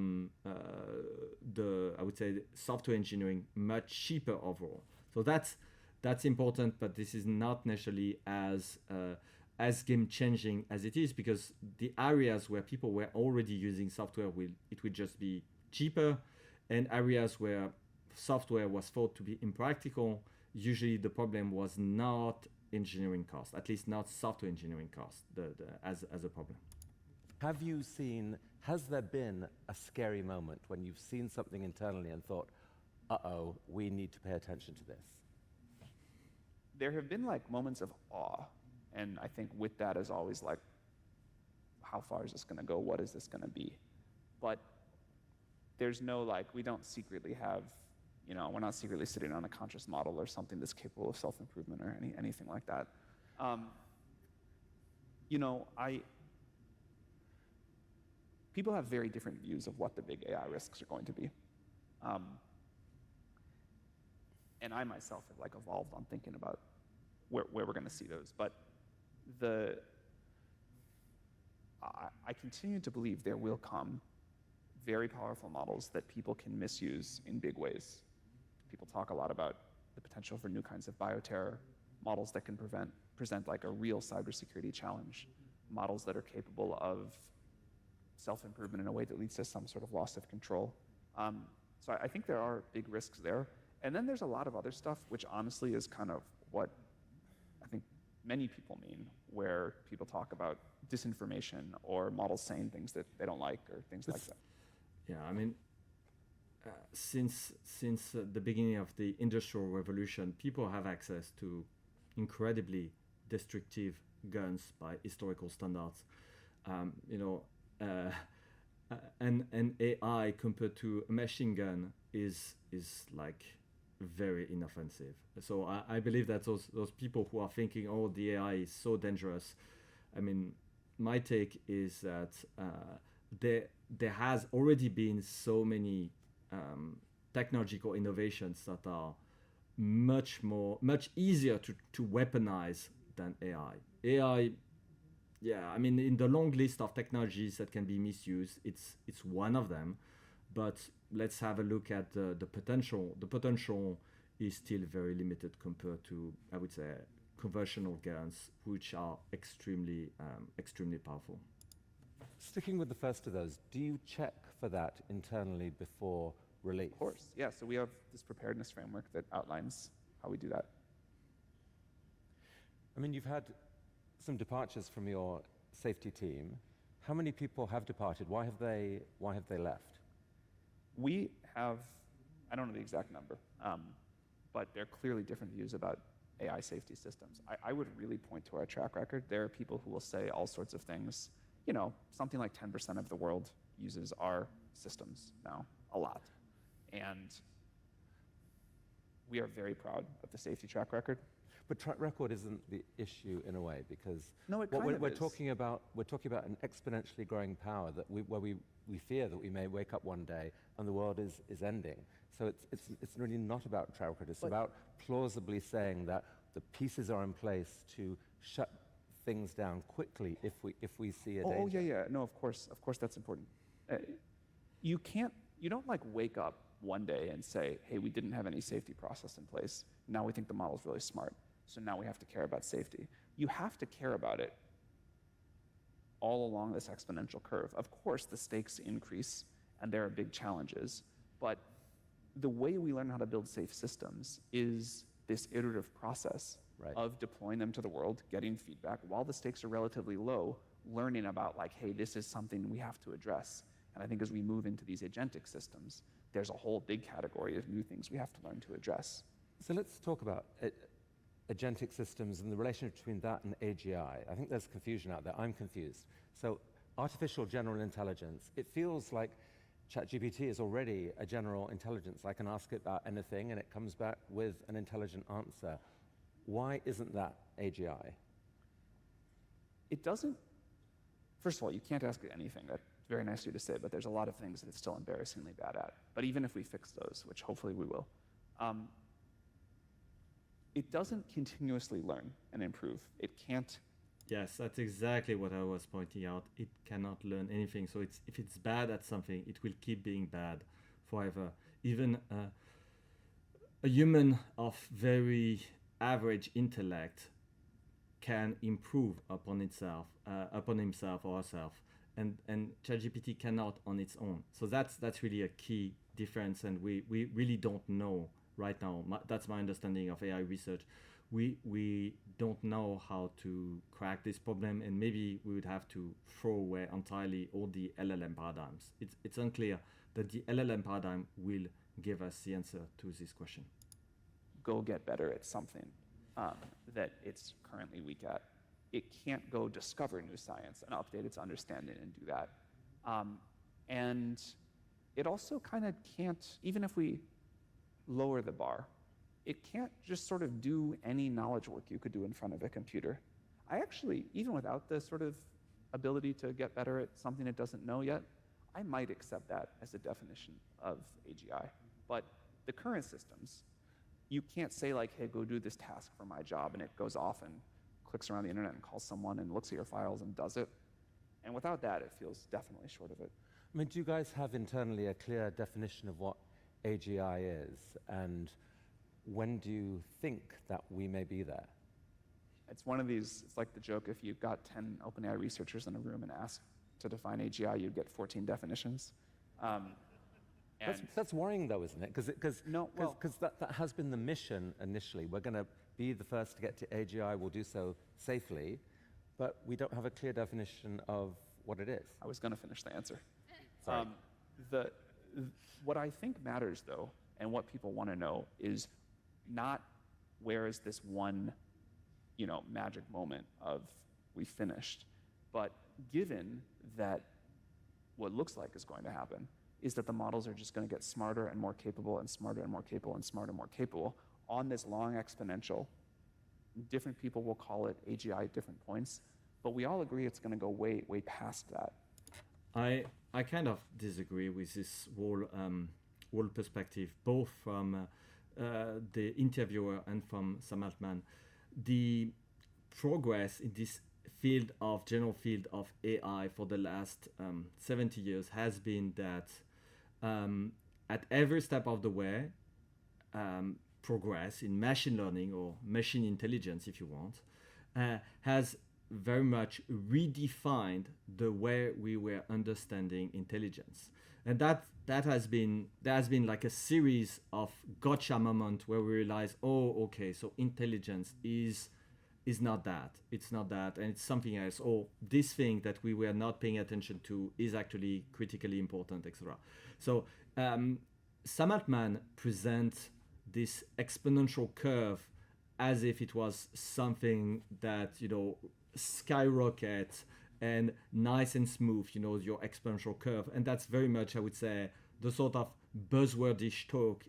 S1: would say software engineering much cheaper overall. So that's important, but this is not necessarily as game changing as it is, because the areas where people were already using software will just be cheaper, and areas where software was thought to be impractical, usually the problem was not engineering cost, at least not software engineering cost, as a problem.
S2: Has there been a scary moment when you've seen something internally and thought, uh-oh, we need to pay attention to this?
S3: There have been like moments of awe, and I think with that is always like, how far is this going to go? What is this going to be? But there's no, like, we don't secretly have, you know, we're not secretly sitting on a conscious model or something that's capable of self-improvement or anything like that. You know, people have very different views of what the big AI risks are going to be. And I myself have like evolved on thinking about where we're going to see those. But I continue to believe there will come very powerful models that people can misuse in big ways. People talk a lot about the potential for new kinds of bioterror, models that can prevent present like a real cybersecurity challenge, models that are capable of self-improvement in a way that leads to some sort of loss of control. So I think there are big risks there. And then there's a lot of other stuff, which honestly is kind of what I think many people mean, where people talk about disinformation or models saying things that they don't like or things like that.
S1: Yeah, I mean, since the beginning of the Industrial Revolution, people have access to incredibly destructive guns by historical standards. An AI compared to a machine gun is like very inoffensive. So I believe that those people who are thinking, oh, the AI is so dangerous, I mean, my take is that there has already been so many technological innovations that are much easier to weaponize than AI. AI, yeah, I mean, in the long list of technologies that can be misused, it's one of them. But let's have a look at the potential. The potential is still very limited compared to, I would say, conventional guns, which are extremely powerful.
S2: Sticking with the first of those, do you check for that internally before release?
S3: Of course, yeah. So we have this preparedness framework that outlines how we do that.
S2: I mean, you've had some departures from your safety team. How many people have departed? Why have they left?
S3: We have, I don't know the exact number, but there are clearly different views about AI safety systems. I would really point to our track record. There are people who will say all sorts of things. You know, something like 10% of the world uses our systems now, a lot. And we are very proud of the safety track record.
S2: But track record isn't the issue in a way, because
S3: no, it kind of
S2: we're
S3: is.
S2: talking about an exponentially growing power that where we fear that we may wake up one day and the world is ending. So it's really not about track record. It's about plausibly saying that the pieces are in place to shut things down quickly if we see a danger.
S3: Oh yeah. No, of course that's important. You don't like wake up one day and say, hey, we didn't have any safety process in place. Now we think the model's really smart. So now we have to care about safety. You have to care about it all along this exponential curve. Of course, the stakes increase and there are big challenges, but the way we learn how to build safe systems is this iterative process of deploying them to the world, getting feedback while the stakes are relatively low, learning about like, hey, this is something we have to address. And I think as we move into these agentic systems, there's a whole big category of new things we have to learn to address.
S2: So let's talk about agentic systems and the relationship between that and AGI. I think there's confusion out there. I'm confused. So artificial general intelligence, it feels like ChatGPT is already a general intelligence. I can ask it about anything and it comes back with an intelligent answer. Why isn't that AGI?
S3: It doesn't, first of all, you can't ask it anything. That's very nice of you to say, but there's a lot of things that it's still embarrassingly bad at. But even if we fix those, which hopefully we will, it doesn't continuously learn and improve. It can't.
S1: Yes, that's exactly what I was pointing out. It cannot learn anything. So if it's bad at something, it will keep being bad forever. Even a human of very average intellect can improve upon himself or herself, and ChatGPT cannot on its own. So that's really a key difference, and we really don't know right now. That's my understanding of AI research. We don't know how to crack this problem, and maybe we would have to throw away entirely all the LLM paradigms. It's unclear that the LLM paradigm will give us the answer to this question.
S3: Go get better at something that it's currently weak at. It can't go discover new science and update its understanding and do that. And it also kind of can't, even if we lower the bar, it can't just sort of do any knowledge work you could do in front of a computer. I actually, even without the sort of ability to get better at something it doesn't know yet, I might accept that as a definition of AGI. But the current systems, you can't say like, hey, go do this task for my job, and it goes off and clicks around the internet and calls someone and looks at your files and does it. And without that, it feels definitely short of it.
S2: I mean, do you guys have internally a clear definition of what AGI is, and when do you think that we may be there?
S3: It's one of these, it's like the joke, if you got 10 OpenAI researchers in a room and asked to define AGI, you'd get 14 definitions.
S2: That's worrying though, isn't it? Because
S3: No, well-
S2: that has been the mission initially. We're going to be the first to get to AGI, we'll do so safely, but we don't have a clear definition of what it is.
S3: I was going to finish the answer.
S2: Sorry.
S3: What I think matters, though, and what people want to know is not where is this one, magic moment of we finished, but given that what looks like is going to happen is that the models are just going to get smarter and more capable and smarter and more capable and smarter and more capable on this long exponential. Different people will call it AGI at different points, but we all agree it's going to go way, way past that.
S1: I kind of disagree with this whole perspective, both from the interviewer and from Sam Altman. The progress in this general field of AI for the last 70 years has been that at every step of the way, progress in machine learning or machine intelligence, if you want, has very much redefined the way we were understanding intelligence. And there has been like a series of gotcha moments where we realize, oh, okay, so intelligence is not that. It's not that, and it's something else. Oh, this thing that we were not paying attention to is actually critically important, etc. So Sam Altman presents this exponential curve as if it was something that, skyrocket and nice and smooth, your exponential curve. And that's very much, I would say, the sort of buzzwordish talk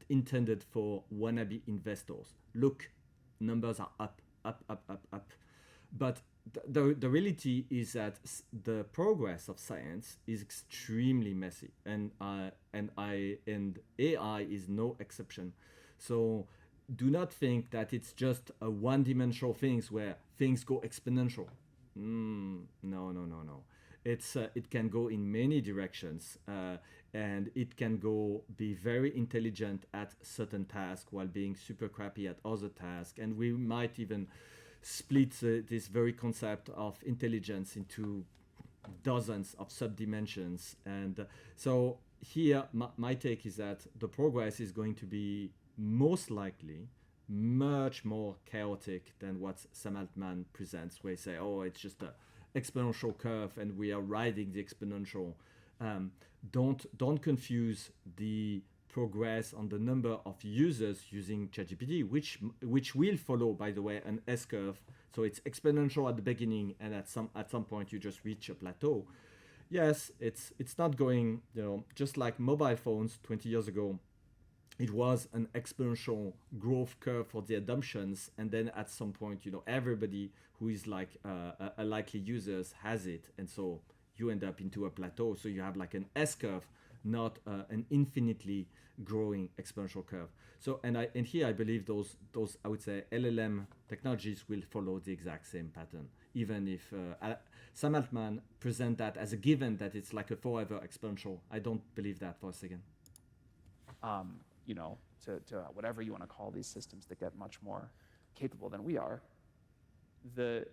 S1: intended for wannabe investors. Look, numbers are up. But the reality is that the progress of science is extremely messy, and AI is no exception. So do not think that it's just a one-dimensional things where things go exponential. No. It can go in many directions, and it can be very intelligent at certain tasks while being super crappy at other tasks. And we might even split this very concept of intelligence into dozens of subdimensions. And so here, my take is that the progress is going to be most likely much more chaotic than what Sam Altman presents, where he say, oh, it's just a exponential curve and we are riding the exponential. Don't confuse the progress on the number of users using ChatGPT, which will follow, by the way, an S curve. So it's exponential at the beginning, and at some point you just reach a plateau. Yes, it's not going, just like mobile phones 20 years ago. It was an exponential growth curve for the adoptions, and then at some point, everybody who is like a likely users has it, and so you end up into a plateau. So you have like an S curve, not an infinitely growing exponential curve. So and here I believe those I would say LLM technologies will follow the exact same pattern, even if Sam Altman present that as a given that it's like a forever exponential. I don't believe that for a second.
S3: To whatever you want to call these systems that get much more capable than we are, the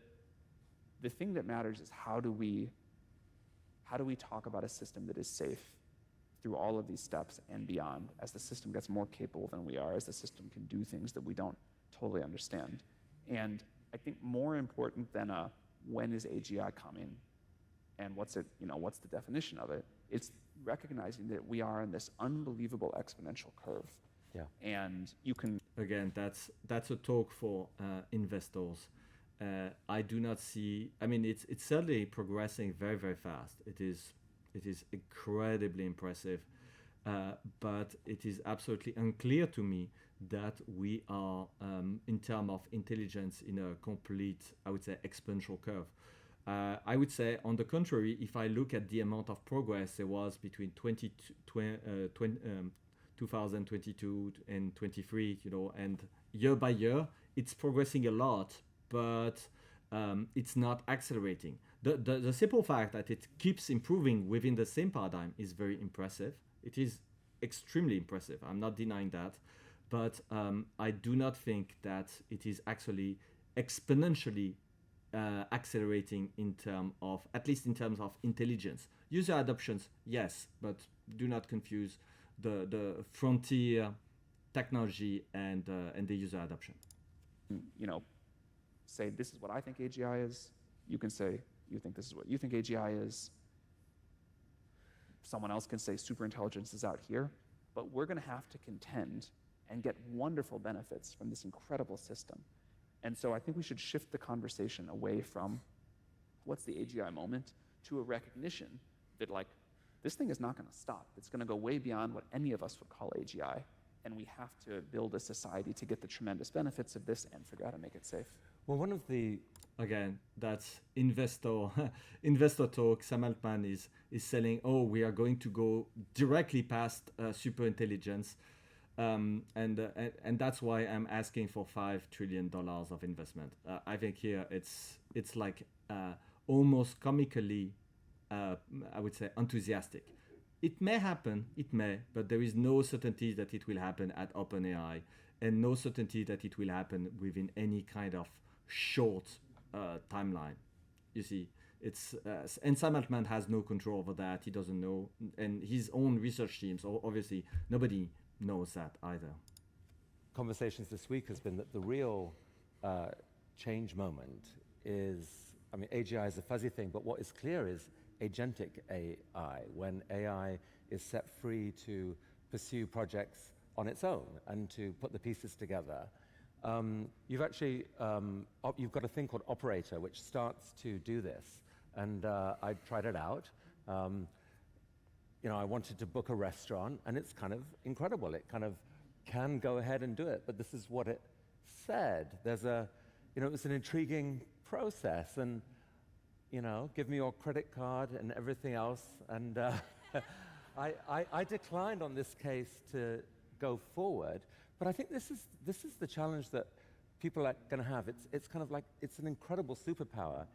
S3: thing that matters is how do we talk about a system that is safe through all of these steps and beyond, as the system gets more capable than we are, as the system can do things that we don't totally understand. And I think more important than when is AGI coming and what's the definition of it, it's recognizing that we are in this unbelievable exponential curve.
S2: Yeah.
S3: And you can...
S1: Again, that's a talk for investors. I do not see... I mean, it's certainly progressing very, very fast. It is incredibly impressive. But it is absolutely unclear to me that we are, in terms of intelligence, in a complete, I would say, exponential curve. I would say, on the contrary, if I look at the amount of progress there was between 2022 and 23, and year by year, it's progressing a lot, but it's not accelerating. The simple fact that it keeps improving within the same paradigm is very impressive. It is extremely impressive. I'm not denying that, but I do not think that it is actually exponentially accelerating in terms of, at least in terms of intelligence. User adoptions, yes, but do not confuse the frontier technology and the user adoption.
S3: You know, say this is what I think AGI is. You can say you think this is what you think AGI is. Someone else can say superintelligence is out here, but we're going to have to contend and get wonderful benefits from this incredible system. And so I think we should shift the conversation away from what's the AGI moment to a recognition that, like, this thing is not going to stop. It's going to go way beyond what any of us would call AGI, and we have to build a society to get the tremendous benefits of this and figure out how to make it safe.
S2: Well, one of the
S1: Again, that's investor talk. Sam Altman is selling, oh, we are going to go directly past superintelligence, and that's why I'm asking for $5 trillion of investment. I think here it's like almost comically, I would say, enthusiastic. It may happen, but there is no certainty that it will happen at OpenAI, and no certainty that it will happen within any kind of short timeline. You see, it's and Sam Altman has no control over that. He doesn't know, and his own research teams, obviously, nobody knows that either.
S2: conversations this week has been that the real change moment is, I mean, AGI is a fuzzy thing, but what is clear is agentic AI, when AI is set free to pursue projects on its own and to put the pieces together. You've actually, you've got a thing called Operator, which starts to do this. And I tried it out. You know, I wanted to book a restaurant, and it's kind of incredible. It kind of can go ahead and do it, but this is what it said. There's a, you know, it was an intriguing process, and, you know, give me your credit card and everything else. And I declined on this case to go forward. But I think this is the challenge that people are going to have. It's kind of like, it's an incredible superpower.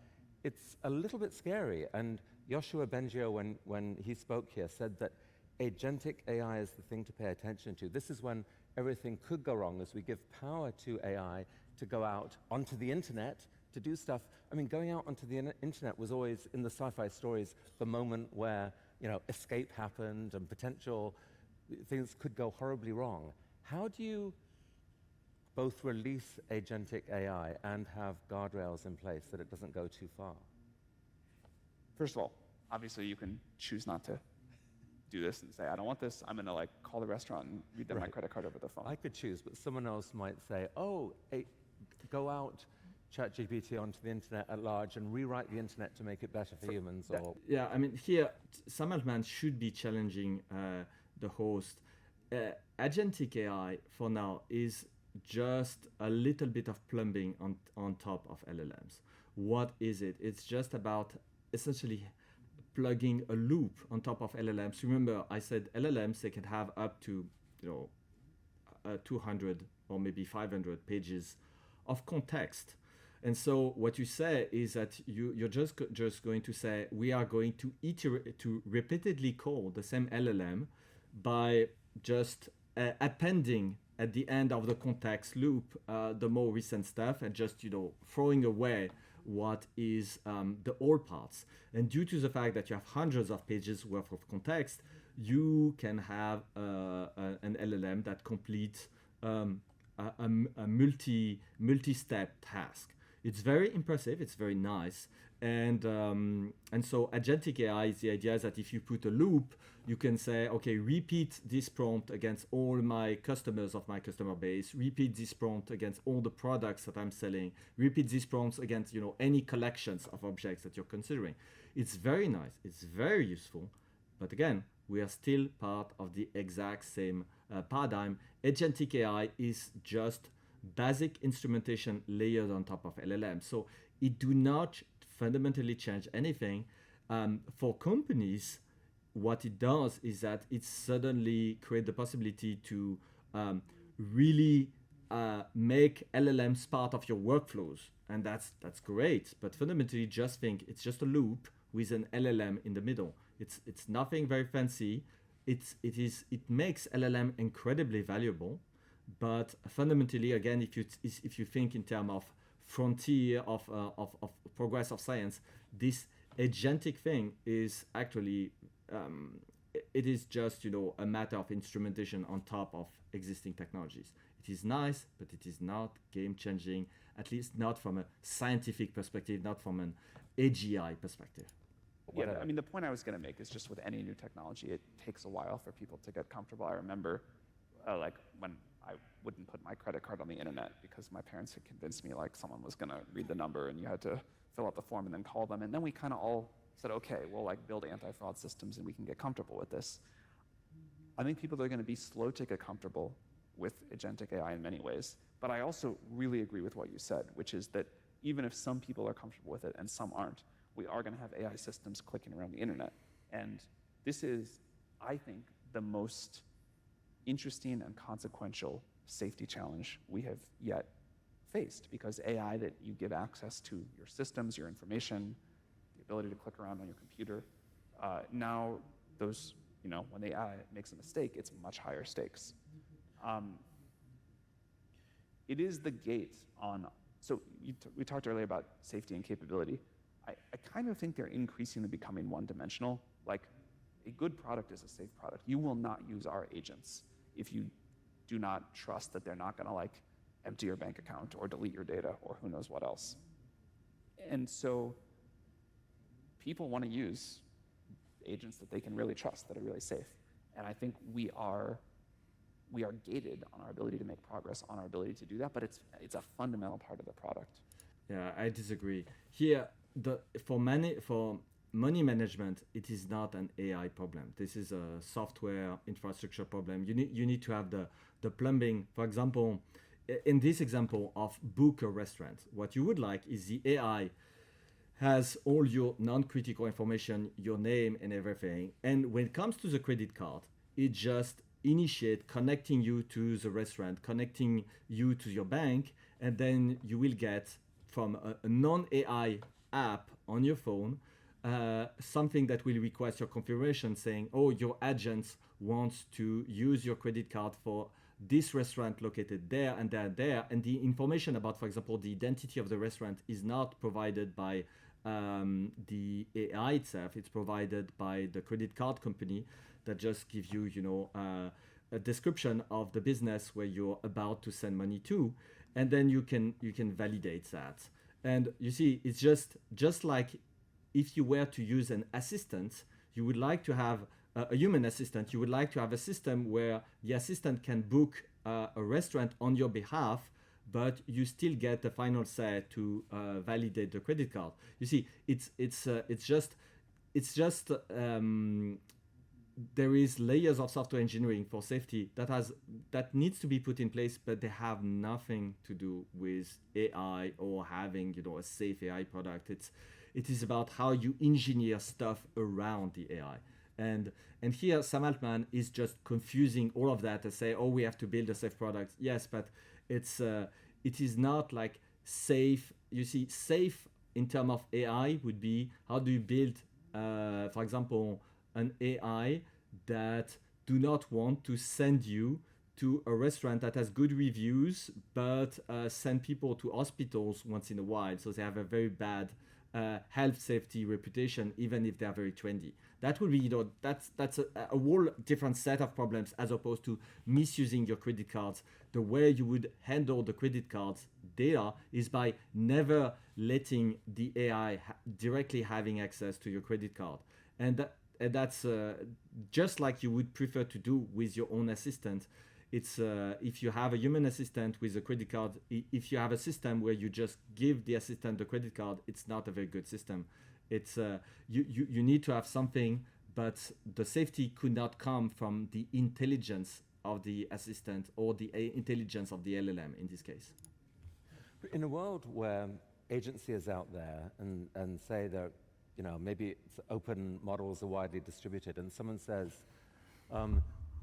S2: It's a little bit scary. And Yoshua Bengio, when he spoke here, said that agentic AI is the thing to pay attention to. This is when everything could go wrong, as we give power to AI to go out onto the internet to do stuff. I mean, going out onto the internet was always, in the sci-fi stories, the moment where, you know, escape happened and potential things could go horribly wrong. How do you both release agentic AI and have guardrails in place that it doesn't go too far?
S3: First of all, obviously you can choose not to do this and say, I don't want this. I'm going to like call the restaurant and read them my credit card over the phone.
S2: I could choose, but someone else might say, oh, go out ChatGPT onto the internet at large and rewrite the internet to make it better for humans. Or
S1: yeah, I mean, here, Sam Altman should be challenging the host. Agentic AI, for now, is just a little bit of plumbing on top of LLMs. What is it? It's just about essentially plugging a loop on top of LLMs. Remember, I said LLMs, they can have up to, you know, 200 or maybe 500 pages of context. And so what you say is that you're just going to say, we are going to repeatedly call the same LLM by just appending at the end of the context loop the more recent stuff, and just, you know, throwing away what is the old parts. And due to the fact that you have hundreds of pages worth of context, you can have an LLM that completes a multi-step task. It's very impressive. It's very nice. And so agentic AI is the idea that if you put a loop, you can say, okay, repeat this prompt against all my customers of my customer base, repeat this prompt against all the products that I'm selling, repeat these prompts against, you know, any collections of objects that you're considering. It's very nice. It's very useful. But again, we are still part of the exact same paradigm. Agentic AI is just basic instrumentation layered on top of LLM. So it do not fundamentally change anything. For companies, what it does is that it suddenly creates the possibility to really make LLMs part of your workflows. And that's great. But fundamentally, just think it's just a loop with an LLM in the middle. It's nothing very fancy. It makes LLM incredibly valuable. But fundamentally, again, if you think in terms of frontier of progress of science, this agentic thing is actually it is just a matter of instrumentation on top of existing technologies. It is nice, but it is not game changing, at least not from a scientific perspective, not from an AGI perspective.
S3: Yeah, I mean, the point I was going to make is just with any new technology, it takes a while for people to get comfortable. I remember, like, when I wouldn't put my credit card on the internet because my parents had convinced me, like, someone was going to read the number and you had to fill out the form and then call them. And then we kind of all said, okay, we'll, like, build anti-fraud systems and we can get comfortable with this. I think people are going to be slow to get comfortable with agentic AI in many ways. But I also really agree with what you said, which is that even if some people are comfortable with it and some aren't, we are going to have AI systems clicking around the internet. And this is, I think, the most interesting and consequential safety challenge we have yet faced, because AI that you give access to your systems, your information, the ability to click around on your computer, now those, when the AI makes a mistake, it's much higher stakes. It is the gate on, so we talked earlier about safety and capability. I kind of think they're increasingly becoming one-dimensional. Like, a good product is a safe product. You will not use our agents if you do not trust that they're not going to, like, empty your bank account or delete your data or who knows what else. And so people want to use agents that they can really trust, that are really safe. And I think we are gated on our ability to make progress, on our ability to do that, but it's a fundamental part of the product.
S1: Yeah, I disagree. Here, for money management, it is not an AI problem. This is a software infrastructure problem. You need to have the plumbing. For example, in this example of book a restaurant, what you would like is the AI has all your non-critical information, your name and everything. And when it comes to the credit card, it just initiate connecting you to the restaurant, connecting you to your bank, and then you will get from a non-AI app on your phone something that will request your confirmation saying, oh, your agent wants to use your credit card for this restaurant located there and there and there. And the information about, for example, the identity of the restaurant is not provided by the AI itself. It's provided by the credit card company that just gives you, a description of the business where you're about to send money to, and then you can validate that. And you see, it's just like if you were to use an assistant, you would like to have a human assistant. You would like to have a system where the assistant can book a restaurant on your behalf, but you still get the final say to validate the credit card. You see, it's just there is layers of software engineering for safety that needs to be put in place, but they have nothing to do with AI or having a safe AI product. It is about how you engineer stuff around the AI. And here Sam Altman is just confusing all of that and say, oh, we have to build a safe product. Yes, but it is not like safe. You see, safe in terms of AI would be how do you build, for example, an AI that do not want to send you to a restaurant that has good reviews, but send people to hospitals once in a while. So they have a very bad health safety reputation, even if they are very trendy. That would be, that's a whole different set of problems as opposed to misusing your credit cards. The way you would handle the credit cards data is by never letting the AI directly having access to your credit card. And that's just like you would prefer to do with your own assistant. It's if you have a human assistant with a credit card, if you have a system where you just give the assistant the credit card, it's not a very good system. It's you need to have something, but the safety could not come from the intelligence of the assistant or the intelligence of the LLM in this case.
S2: In a world where agency is out there and say that maybe it's open models are widely distributed, and someone says,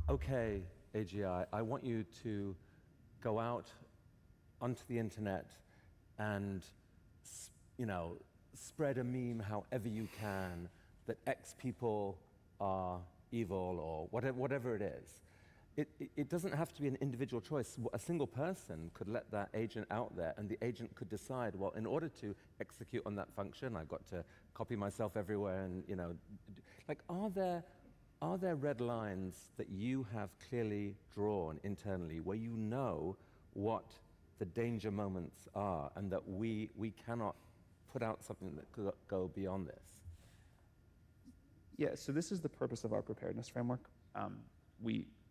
S2: okay, AGI, I want you to go out onto the internet and spread a meme however you can that X people are evil or whatever it is. it doesn't have to be an individual choice. A single person could let that agent out there, and the agent could decide, well, in order to execute on that function, I've got to copy myself everywhere, and like, are there red lines that you have clearly drawn internally where you know what the danger moments are, and that we cannot put out something that could go beyond this?
S3: Yeah, so this is the purpose of our preparedness framework.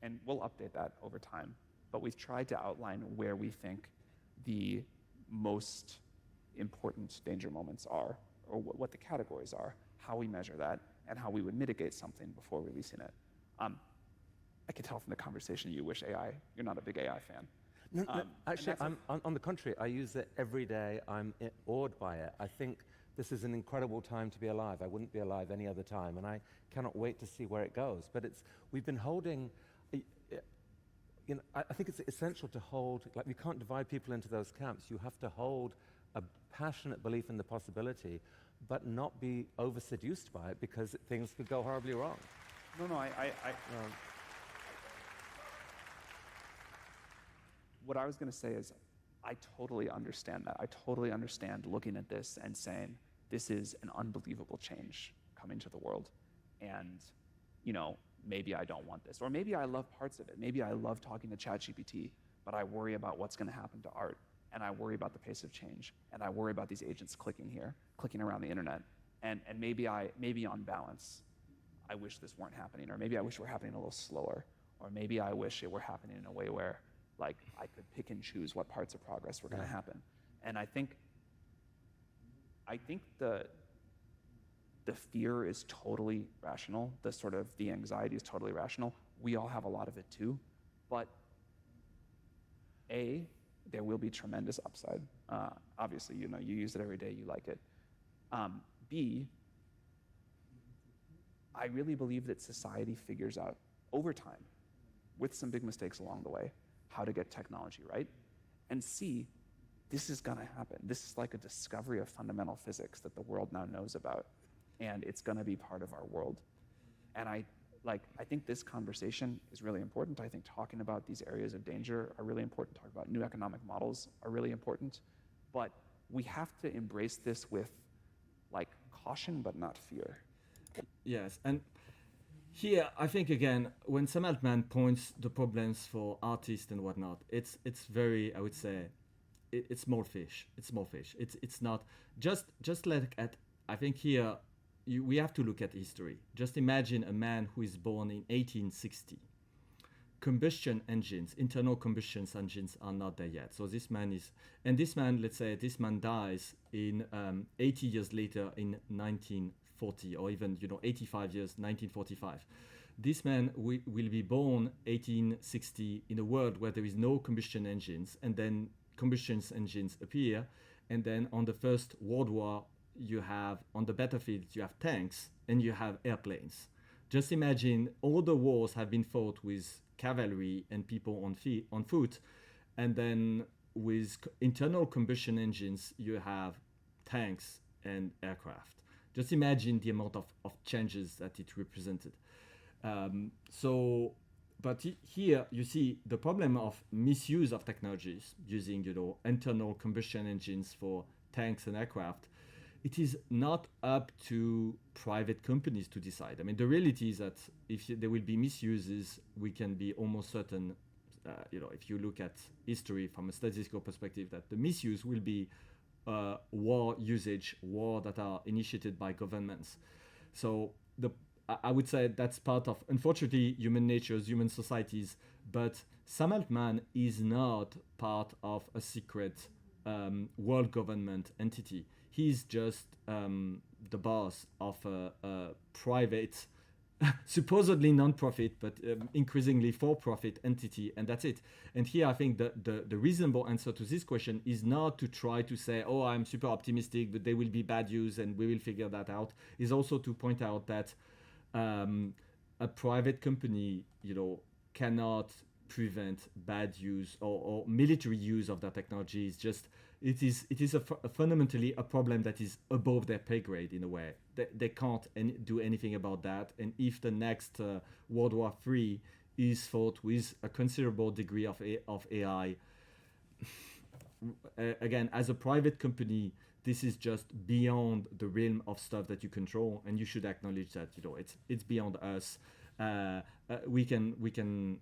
S3: And we'll update that over time, but we've tried to outline where we think the most important danger moments are, or what the categories are, how we measure that, and how we would mitigate something before releasing it. I can tell from the conversation you wish you're not a big AI fan.
S2: No, actually, on the contrary, I use it every day. I'm awed by it. I think this is an incredible time to be alive. I wouldn't be alive any other time, and I cannot wait to see where it goes. But we've been holding, I think it's essential to hold, like, we can't divide people into those camps. You have to hold a passionate belief in the possibility, but not be over-seduced by it, because things could go horribly wrong.
S3: No, what I was going to say is, I totally understand that. I totally understand looking at this and saying, this is an unbelievable change coming to the world. And, maybe I don't want this. Or maybe I love parts of it. Maybe I love talking to ChatGPT, but I worry about what's going to happen to art. And I worry about the pace of change. And I worry about these agents clicking around the internet. And maybe on balance, I wish this weren't happening. Or maybe I wish it were happening a little slower. Or maybe I wish it were happening in a way where, like, I could pick and choose what parts of progress were going to happen. And I think the fear is totally rational. The anxiety is totally rational. We all have a lot of it too. But A, there will be tremendous upside. Obviously, you use it every day, you like it. B, I really believe that society figures out over time, with some big mistakes along the way, how to get technology right. And C, this is going to happen. This is like a discovery of fundamental physics that the world now knows about, and it's going to be part of our world. And I think this conversation is really important. I think talking about these areas of danger are really important. Talking about new economic models are really important. But we have to embrace this with, like, caution, but not fear.
S1: Yes, and here, I think, again, when Sam Altman points the problems for artists and whatnot, it's very, I would say, it's small fish. It's small fish. It's not just look at. I think here we have to look at history. Just imagine a man who is born in 1860. Combustion engines, internal combustion engines are not there yet. So this man let's say this man dies in 80 years later in 1940, or even 85 years, 1945. This man will be born 1860 in a world where there is no combustion engines, and then combustion engines appear, and then on the First World War, you have, on the battlefield, you have tanks and you have airplanes. Just imagine all the wars have been fought with cavalry and people on foot, and then with internal combustion engines, you have tanks and aircraft. Just imagine the amount of changes that it represented. But here you see the problem of misuse of technologies using, internal combustion engines for tanks and aircraft. It is not up to private companies to decide. I mean, the reality is that if there will be misuses, we can be almost certain, if you look at history from a statistical perspective, that the misuse will be war that are initiated by governments. So I would say that's part of, unfortunately, human natures, human societies. But Sam Altman is not part of a secret world government entity. He's just the boss of a private, supposedly non-profit, but increasingly for-profit entity, and that's it. And here I think the reasonable answer to this question is not to try to say, oh, I'm super optimistic, but there will be bad use and we will figure that out. Is also to point out that a private company, cannot prevent bad use or military use of that technology. It is fundamentally a problem that is above their pay grade in a way. They can't do anything about that. And if the next World War III is thought with a considerable degree of AI. Again, as a private company, this is just beyond the realm of stuff that you control, and you should acknowledge that it's beyond us. We can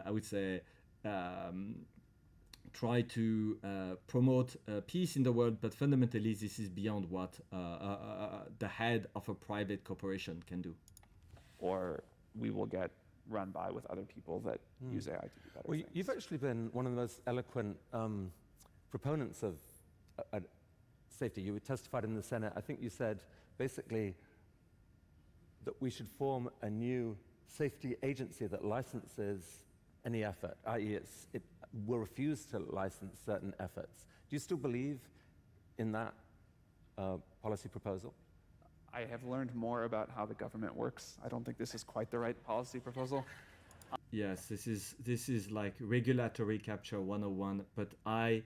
S1: I would say try to promote peace in the world, but fundamentally this is beyond what the head of a private corporation can do.
S3: Or we will get run by with other people that use AI to do better
S2: Well,
S3: things.
S2: you've actually been one of the most eloquent proponents of safety. You testified in the Senate. I think you said basically that we should form a new safety agency that licenses any effort, i.e. it will refuse to license certain efforts. Do you still believe in that policy proposal?
S3: I have learned more about how the government works. I don't think this is quite the right policy proposal.
S1: Yes, this is like regulatory capture 101, but I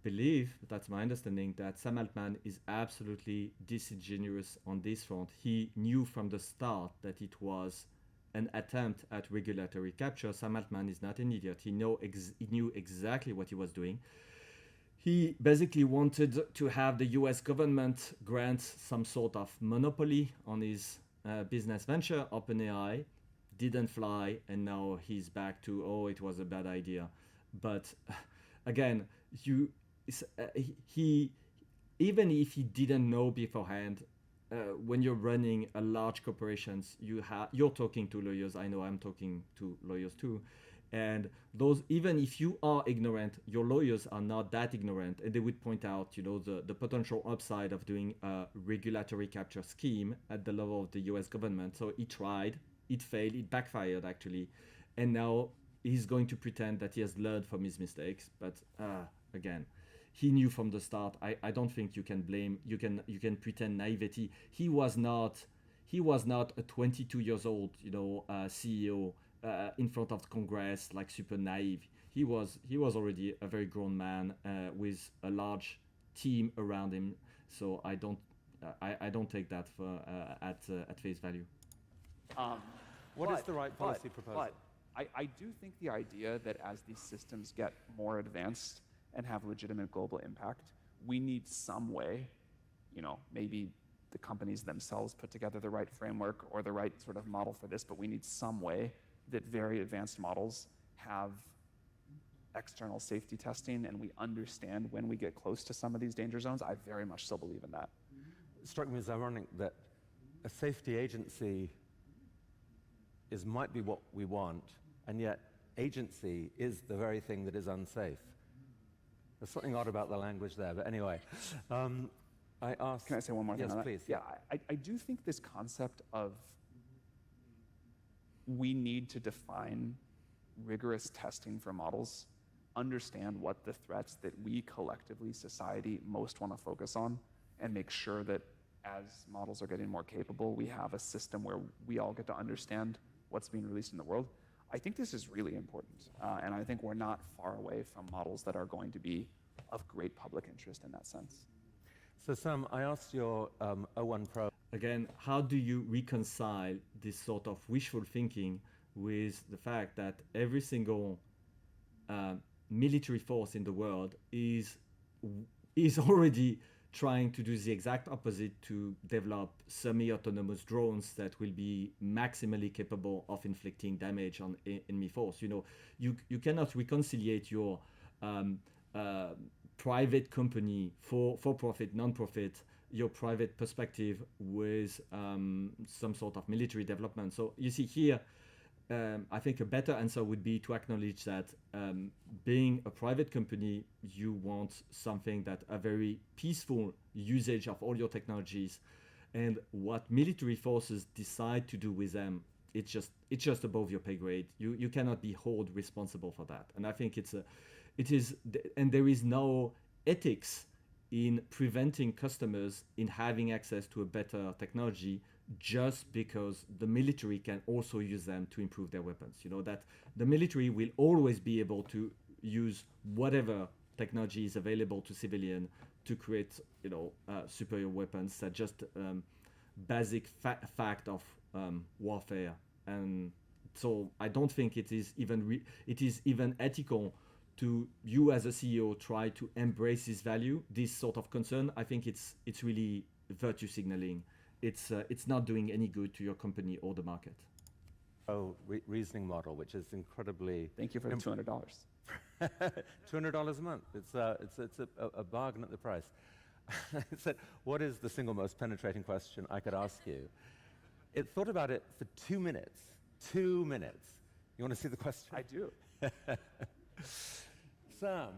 S1: believe, that's my understanding, that Sam Altman is absolutely disingenuous on this front. He knew from the start that it was an attempt at regulatory capture. Sam Altman is not an idiot. He knew exactly what he was doing. He basically wanted to have the US government grant some sort of monopoly on his business venture. OpenAI didn't fly, and now he's back to, oh, it was a bad idea. But again, he even if he didn't know beforehand, when you're running a large corporations, you're talking to lawyers. I know I'm talking to lawyers too. And those, even if you are ignorant, your lawyers are not that ignorant, and they would point out, the potential upside of doing a regulatory capture scheme at the level of the U.S. government. So he tried, it failed, it backfired actually, and now he's going to pretend that he has learned from his mistakes. But again, he knew from the start. I don't think you can blame. You can pretend naivety. He was not a 22 years old, CEO. In front of Congress, like super naive. He was already a very grown man with a large team around him. So I don't take that for at face value.
S2: What is the right policy proposal?
S3: But I do think the idea that as these systems get more advanced and have legitimate global impact, we need some way, maybe the companies themselves put together the right framework or the right sort of model for this, but we need some way that very advanced models have external safety testing, and we understand when we get close to some of these danger zones. I very much still believe in that.
S2: It struck me as ironic that a safety agency might be what we want, and yet agency is the very thing that is unsafe. There's something odd about the language there, but anyway. I asked...
S3: Can I say one more thing
S2: on that?
S3: Yes,
S2: please.
S3: Yeah, I do think this concept of we need to define rigorous testing for models, understand what the threats that we collectively, society, most want to focus on, and make sure that as models are getting more capable, we have a system where we all get to understand what's being released in the world. I think this is really important, and I think we're not far away from models that are going to be of great public interest in that sense.
S2: So Sam, I asked your O1 Pro.
S1: Again, how do you reconcile this sort of wishful thinking with the fact that every single military force in the world is already trying to do the exact opposite, to develop semi-autonomous drones that will be maximally capable of inflicting damage on enemy force? You cannot reconciliate your private company, for-profit, non-profit, your private perspective with some sort of military development. So you see here, I think a better answer would be to acknowledge that being a private company, you want something that a very peaceful usage of all your technologies, and what military forces decide to do with them, it's just above your pay grade. You cannot be held responsible for that. And I think and there is no ethics in preventing customers in having access to a better technology just because the military can also use them to improve their weapons. That the military will always be able to use whatever technology is available to civilian to create, superior weapons. That's just basic fact of warfare. And So I don't think it is even ethical to you as a CEO try to embrace this value, this sort of concern. I think it's really virtue signaling. It's not doing any good to your company or the market.
S2: Reasoning model, which is incredibly.
S3: Thank you for the $200.
S2: $200 a month. It's a bargain at the price. I said, what is the single most penetrating question I could ask you? It thought about it for 2 minutes. 2 minutes. You want to see the question?
S3: I do.
S2: Sam,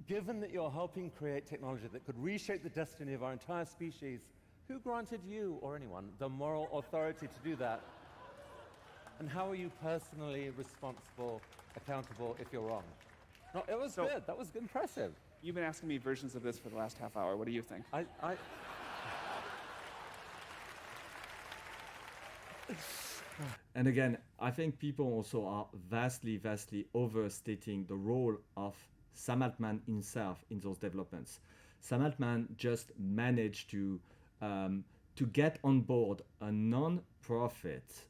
S2: given that you're helping create technology that could reshape the destiny of our entire species, who granted you or anyone the moral authority to do that? And how are you personally responsible, accountable if you're wrong? No, it was good. That was impressive.
S3: You've been asking me versions of this for the last half hour. What do you think?
S1: And again, I think people also are vastly overstating the role of Sam Altman himself in those developments. Sam Altman just managed to get on board a non-profit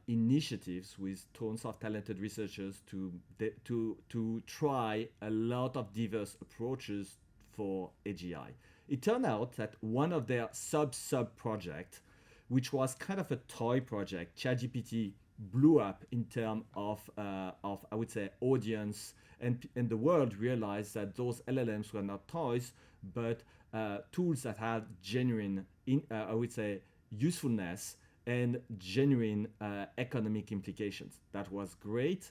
S1: initiatives with tons of talented researchers to try a lot of diverse approaches for AGI. It turned out that one of their sub project, which was kind of a toy project, ChatGPT, blew up in terms of I would say audience, and the world realized that those LLMs were not toys, but tools that had genuine, I would say, usefulness and genuine economic implications. That was great,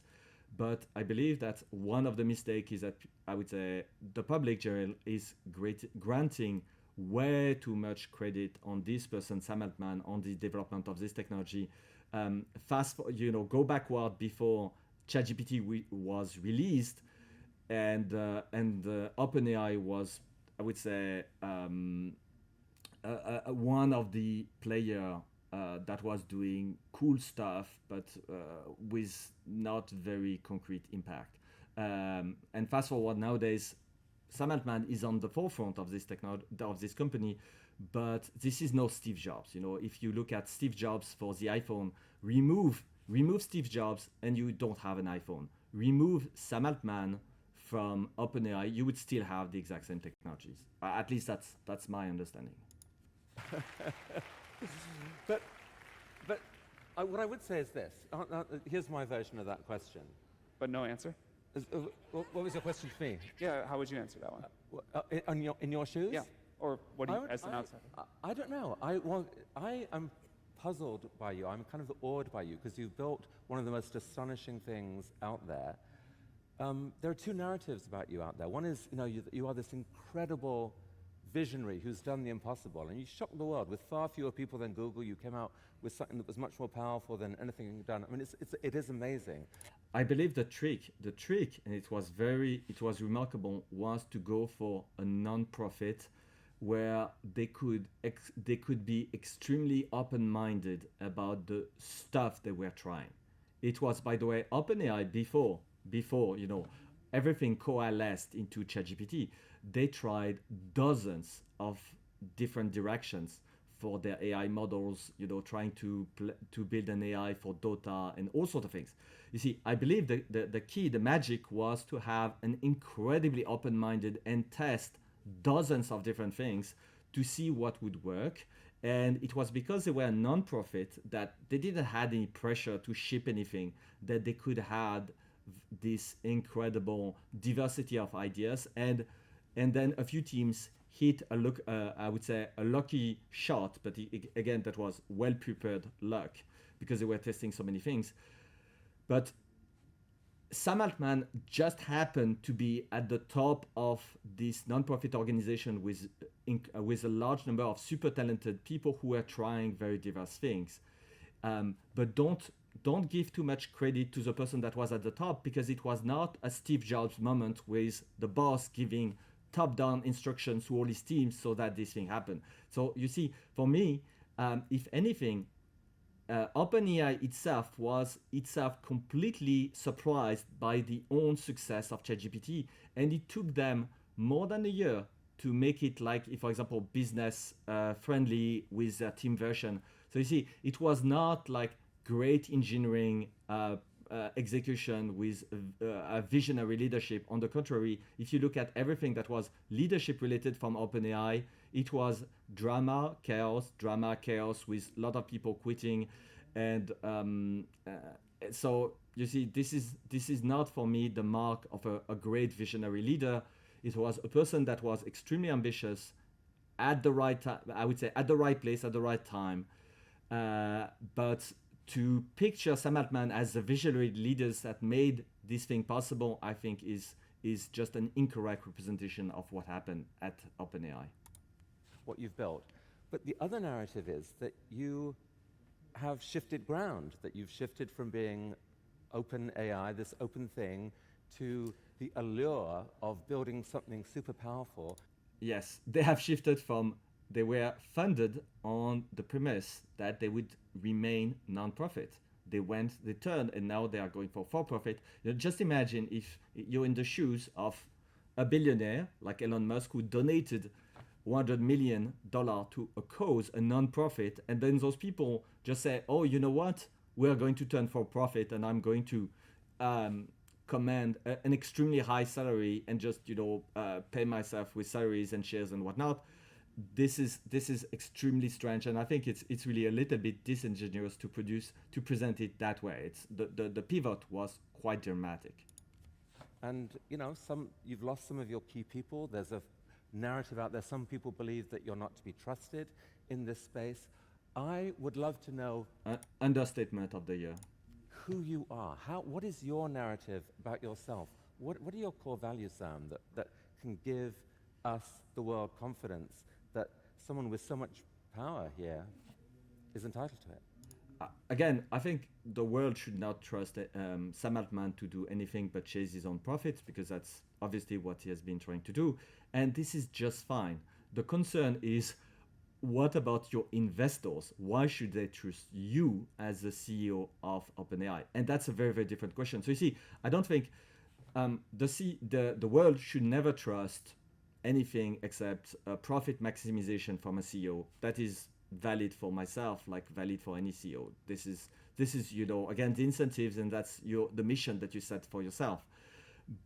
S1: but I believe that one of the mistakes is that I would say the public general is granting way too much credit on this person, Sam Altman, on the development of this technology. Go backward before ChatGPT was released, and OpenAI was, I would say, one of the player that was doing cool stuff, but with not very concrete impact. And fast forward nowadays, Sam Altman is on the forefront of this technology, of this company, but this is no Steve Jobs. If you look at Steve Jobs for the iPhone, remove Steve Jobs and you don't have an iPhone. Remove Sam Altman from OpenAI, you would still have the exact same technologies. At least that's my understanding.
S2: But what I would say is this. Here's my version of that question.
S3: But no answer?
S2: What was your question to me?
S3: Yeah, how would you answer that one?
S2: In your shoes?
S3: Yeah. Or what do you, as an outsider?
S2: I don't know. I am puzzled by you. I'm kind of awed by you because you've built one of the most astonishing things out there. There are two narratives about you out there. One is, you are this incredible visionary who's done the impossible, and you shocked the world with far fewer people than Google. You came out with something that was much more powerful than anything you've done. I mean, it is amazing.
S1: I believe the trick, and it was remarkable, was to go for a non-profit where they could be extremely open-minded about the stuff they were trying. It was, by the way, OpenAI before everything coalesced into ChatGPT. They tried dozens of different directions for their AI models, trying to build an AI for Dota and all sorts of things. You see, I believe the key, the magic was to have an incredibly open-minded and test dozens of different things to see what would work. And it was because they were a non-profit that they didn't have any pressure to ship anything, that they could have this incredible diversity of ideas. And then a few teams hit I would say a lucky shot, but again, that was well-prepared luck because they were testing so many things. But Sam Altman just happened to be at the top of this non-profit organization with a large number of super talented people who were trying very diverse things. But don't give too much credit to the person that was at the top, because it was not a Steve Jobs moment with the boss giving top-down instructions to all his teams so that this thing happened. So you see, for me, if anything, OpenAI itself was completely surprised by the own success of ChatGPT, and it took them more than a year to make it for example, business friendly with their team version. So you see, it was not like great engineering execution with a visionary leadership. On the contrary, if you look at everything that was leadership related from OpenAI, it was drama, chaos with a lot of people quitting. And so you see, this is not for me the mark of a great visionary leader. It was a person that was extremely ambitious at the right time, I would say at the right place at the right time. But to picture Sam Altman as the visionary leaders that made this thing possible, I think is just an incorrect representation of what happened at OpenAI.
S2: What you've built. But the other narrative is that you have shifted ground, that you've shifted from being OpenAI, this open thing, to the allure of building something super powerful.
S1: Yes, they have shifted from, they were funded on the premise that they would remain non-profit. They turned, and now they are going for profit. Just imagine if you're in the shoes of a billionaire like Elon Musk, who donated $100 million to a cause, a non-profit, and then those people just say, oh, you know what? We're going to turn for profit, and I'm going to command an extremely high salary and just pay myself with salaries and shares and whatnot. This is extremely strange, and I think it's really a little bit disingenuous to present it that way. It's the pivot was quite dramatic.
S2: And you've lost some of your key people. There's a narrative out there. Some people believe that you're not to be trusted in this space. I would love to know
S1: understatement of the year.
S2: Who you are. What is your narrative about yourself? What are your core values, Sam, that can give us, the world, confidence that someone with so much power here is entitled to it?
S1: Again, I think the world should not trust Sam Altman to do anything but chase his own profits, because that's obviously what he has been trying to do. And this is just fine. The concern is, what about your investors? Why should they trust you as the CEO of OpenAI? And that's a very, very different question. So you see, I don't think the world should never trust anything except profit maximization from a CEO. That is valid for myself, like valid for any CEO. This is again, the incentives, and that's the mission that you set for yourself.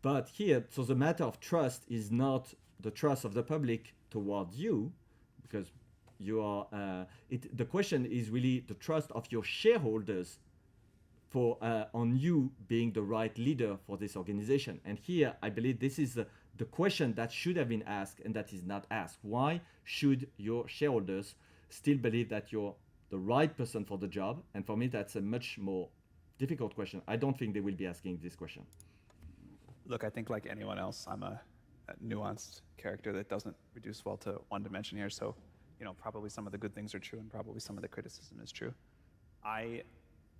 S1: But here, so the matter of trust is not the trust of the public toward you, because you are. The question is really the trust of your shareholders on you being the right leader for this organization. And here, I believe this is the question that should have been asked, and that is not asked. Why should your shareholders still believe that you're the right person for the job? And for me, that's a much more difficult question. I don't think they will be asking this question.
S3: Look, I think like anyone else, I'm a nuanced character that doesn't reduce well to one dimension here. So, probably some of the good things are true, and probably some of the criticism is true.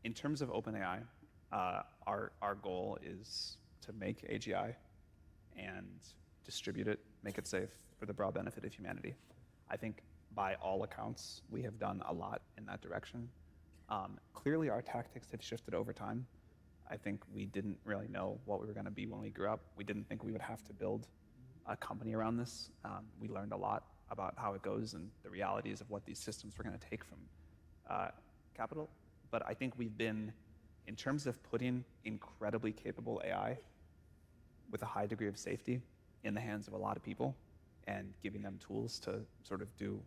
S3: In terms of OpenAI, our goal is to make AGI and distribute it, make it safe for the broad benefit of humanity. I think by all accounts, we have done a lot in that direction. Clearly, our tactics have shifted over time. I think we didn't really know what we were going to be when we grew up. We didn't think we would have to build a company around this. We learned a lot about how it goes and the realities of what these systems were going to take from capital. But I think we've been, in terms of putting incredibly capable AI with a high degree of safety in the hands of a lot of people and giving them tools to sort of do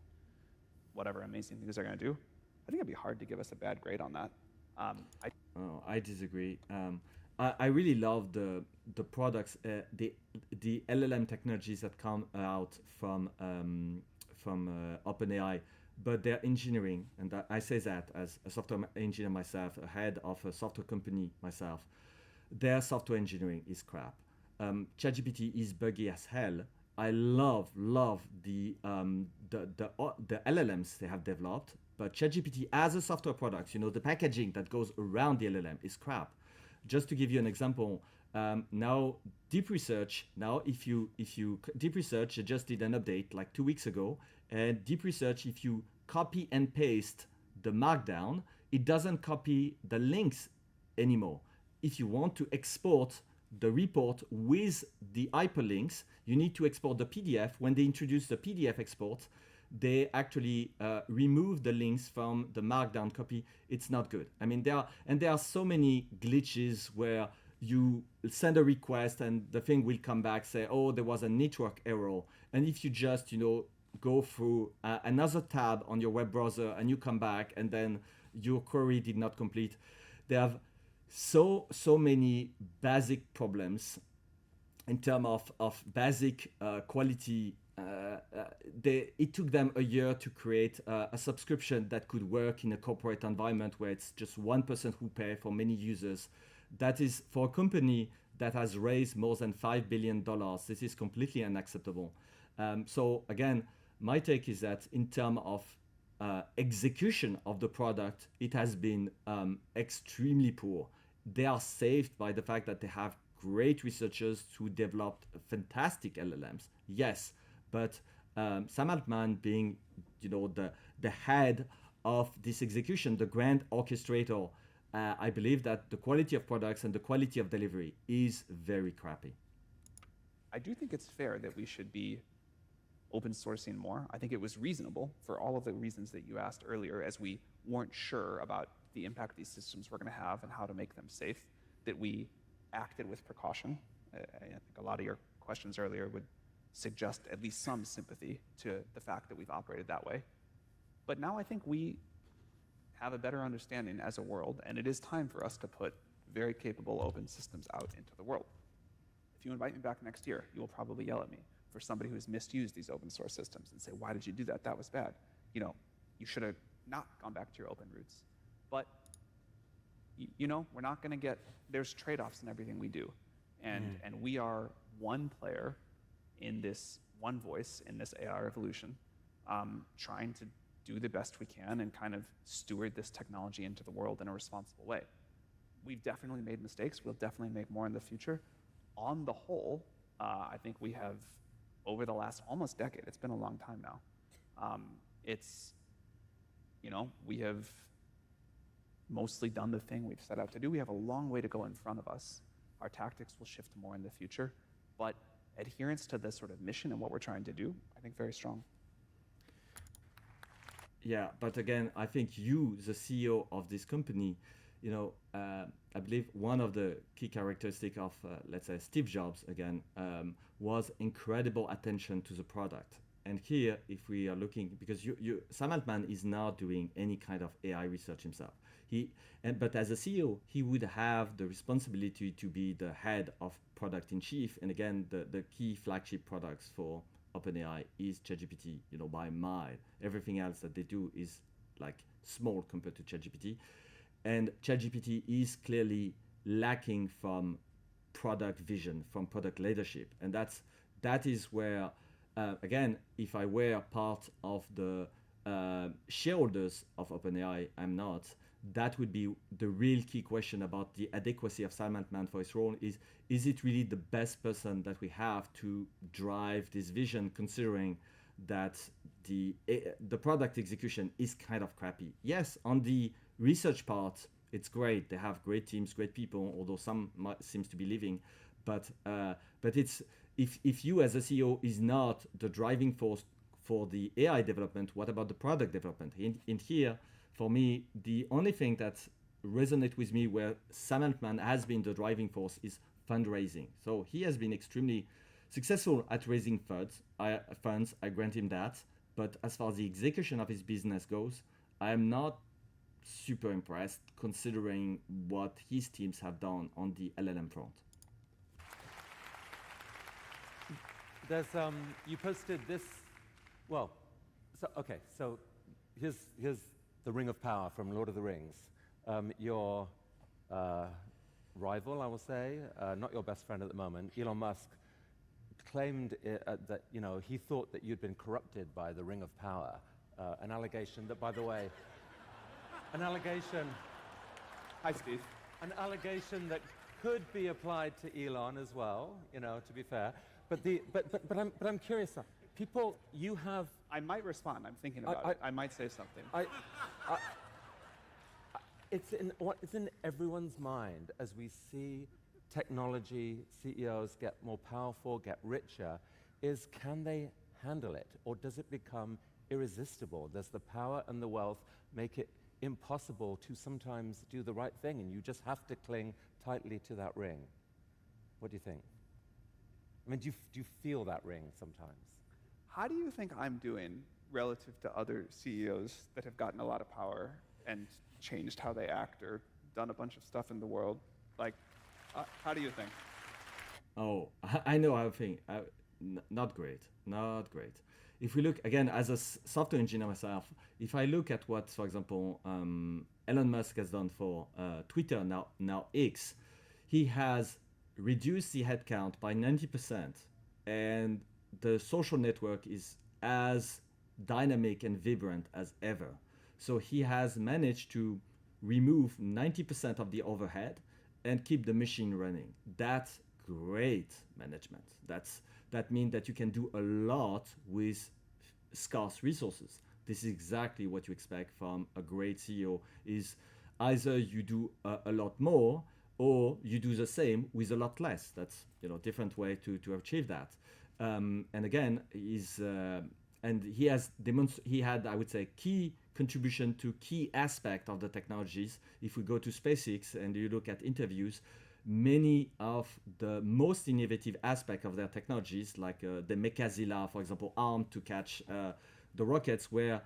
S3: whatever amazing things they're going to do, I think it'd be hard to give us a bad grade on that.
S1: I disagree. I really love the products, the LLM technologies that come out from OpenAI, but their engineering, and I say that as a software engineer myself, a head of a software company myself, their software engineering is crap. ChatGPT is buggy as hell. I love the LLMs they have developed, but ChatGPT as a software product, the packaging that goes around the LLM is crap. Just to give you an example, now Deep Research, Deep Research just did an update like 2 weeks ago, and Deep Research, if you copy and paste the markdown, it doesn't copy the links anymore. If you want to export the report with the hyperlinks, you need to export the PDF. When they introduce the PDF export, they actually remove the links from the markdown copy. It's not good. I mean, there are so many glitches where you send a request and the thing will come back, say, oh, there was a network error. And if you just, go through another tab on your web browser and you come back and then your query did not complete, they have so many basic problems in terms of basic quality. It took them a year to create a subscription that could work in a corporate environment where it's just one person who pay for many users. That is, for a company that has raised more than $5 billion, this is completely unacceptable. So again, my take is that in terms of execution of the product, it has been extremely poor. They are saved by the fact that they have great researchers who developed fantastic LLMs. Yes, but Sam Altman being, the head of this execution, the grand orchestrator, I believe that the quality of products and the quality of delivery is very crappy.
S3: I do think it's fair that we should be open sourcing more. I think it was reasonable for all of the reasons that you asked earlier, as we weren't sure about the impact these systems were going to have and how to make them safe, that we acted with precaution. I think a lot of your questions earlier would suggest at least some sympathy to the fact that we've operated that way. But now I think we have a better understanding as a world, and it is time for us to put very capable open systems out into the world. If you invite me back next year, you will probably yell at me for somebody who has misused these open source systems and say, why did you do that? That was bad. You should have not gone back to your open roots. But, we're not going to get, there's trade-offs in everything we do. And we are one player in this, one voice in this AI revolution, trying to do the best we can and kind of steward this technology into the world in a responsible way. We've definitely made mistakes. We'll definitely make more in the future. On the whole, I think we have, over the last almost decade, it's been a long time now, we have mostly done the thing we've set out to do. We have a long way to go in front of us. Our tactics will shift more in the future, but adherence to this sort of mission and what we're trying to do, I think very strong.
S1: Yeah, but again, I think you, the CEO of this company, I believe one of the key characteristics of, let's say, Steve Jobs, again, was incredible attention to the product. And here, if we are looking, because Sam Altman is not doing any kind of AI research himself. But as a CEO, he would have the responsibility to be the head of product in chief. And again, the key flagship products for OpenAI is ChatGPT, by mile. Everything else that they do is like small compared to ChatGPT. And ChatGPT is clearly lacking from product vision, from product leadership. And that is where, again, if I were part of the shareholders of OpenAI, I'm not, that would be the real key question about the adequacy of Sam Altman for his role. Is it really the best person that we have to drive this vision, considering that the product execution is kind of crappy? Yes, on the research part, it's great. They have great teams, great people, although some seems to be leaving. But it's if you as a CEO is not the driving force for the AI development, what about the product development? In here, for me, the only thing that resonates with me where Sam Altman has been the driving force is fundraising. So he has been extremely successful at raising funds. I grant him that. But as far as the execution of his business goes, I am not super impressed considering what his teams have done on the LLM front.
S2: There's you posted this. Well, so here's the Ring of Power from Lord of the Rings. Your rival, I will say, not your best friend at the moment, Elon Musk, claimed that he thought that you'd been corrupted by the Ring of Power, an allegation that, by the way, an allegation.
S3: Hi, Steve.
S2: An allegation that could be applied to Elon as well, to be fair. But I'm curious. People, you have.
S3: I might respond. I'm thinking about it. I might say something.
S2: It's in everyone's mind as we see technology CEOs get more powerful, get richer. Is can they handle it, or does it become irresistible. Does the power and the wealth make it impossible to sometimes do the right thing, and you just have to cling tightly to that ring? What do you think? I mean, do you feel that ring sometimes?
S3: How do you think I'm doing relative to other CEOs that have gotten a lot of power and changed how they act or done a bunch of stuff in the world? Like, how do you think?
S1: Oh, I know how I think. Not great. Not great. If we look, again, as a software engineer myself, if I look at what, for example, Elon Musk has done for Twitter, now X, he has reduced the headcount by 90%, and the social network is as dynamic and vibrant as ever. So he has managed to remove 90% of the overhead and keep the machine running. That's great management. That means that you can do a lot with scarce resources. This is exactly what you expect from a great CEO. Is either you do a lot more, or you do the same with a lot less. That's different way to achieve that. And again, and he had, I would say, key contribution to key aspect of the technologies. If we go to SpaceX and you look at interviews, many of the most innovative aspect of their technologies, like the Mechazilla, for example, arm to catch the rockets, were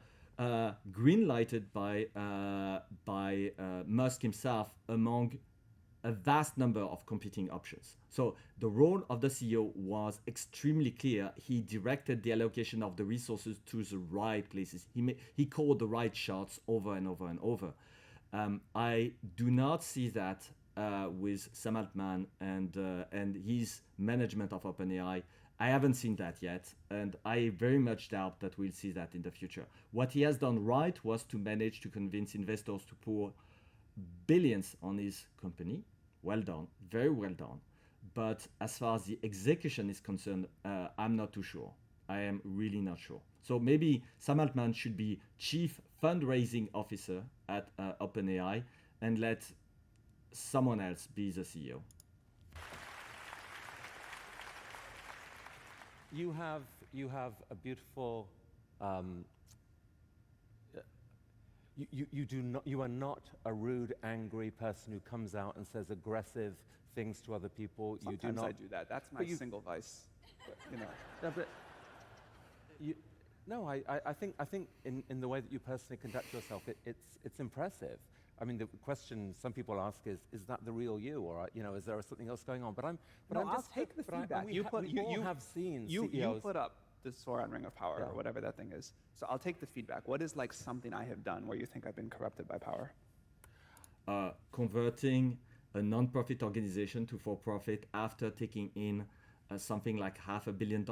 S1: green-lighted by Musk himself among a vast number of competing options. So the role of the CEO was extremely clear. He directed the allocation of the resources to the right places. He called the right shots over and over and over. I do not see that with Sam Altman and his management of OpenAI. I haven't seen that yet, and I very much doubt that we'll see that in the future. What he has done right was to manage to convince investors to pour billions on his company. Well done, very well done. But as far as the execution is concerned, I'm not too sure. I am really not sure. So maybe Sam Altman should be chief fundraising officer at OpenAI and let someone else be the CEO.
S2: You have a beautiful. You are not a rude, angry person who comes out and says aggressive things to other people.
S3: Sometimes
S2: you do not.
S3: I do that. That's my single vice. But,
S2: No, I think in the way that you personally conduct yourself, it's impressive. I mean, the question some people ask is that the real you, or is there something else going on? But
S3: I'll take the feedback.
S2: You have seen CEOs.
S3: You put up the Sauron Ring of Power, or whatever that thing is. So I'll take the feedback. What is like something I have done where you think I've been corrupted by power?
S1: Converting a non-profit organization to for-profit after taking in something like $500 million.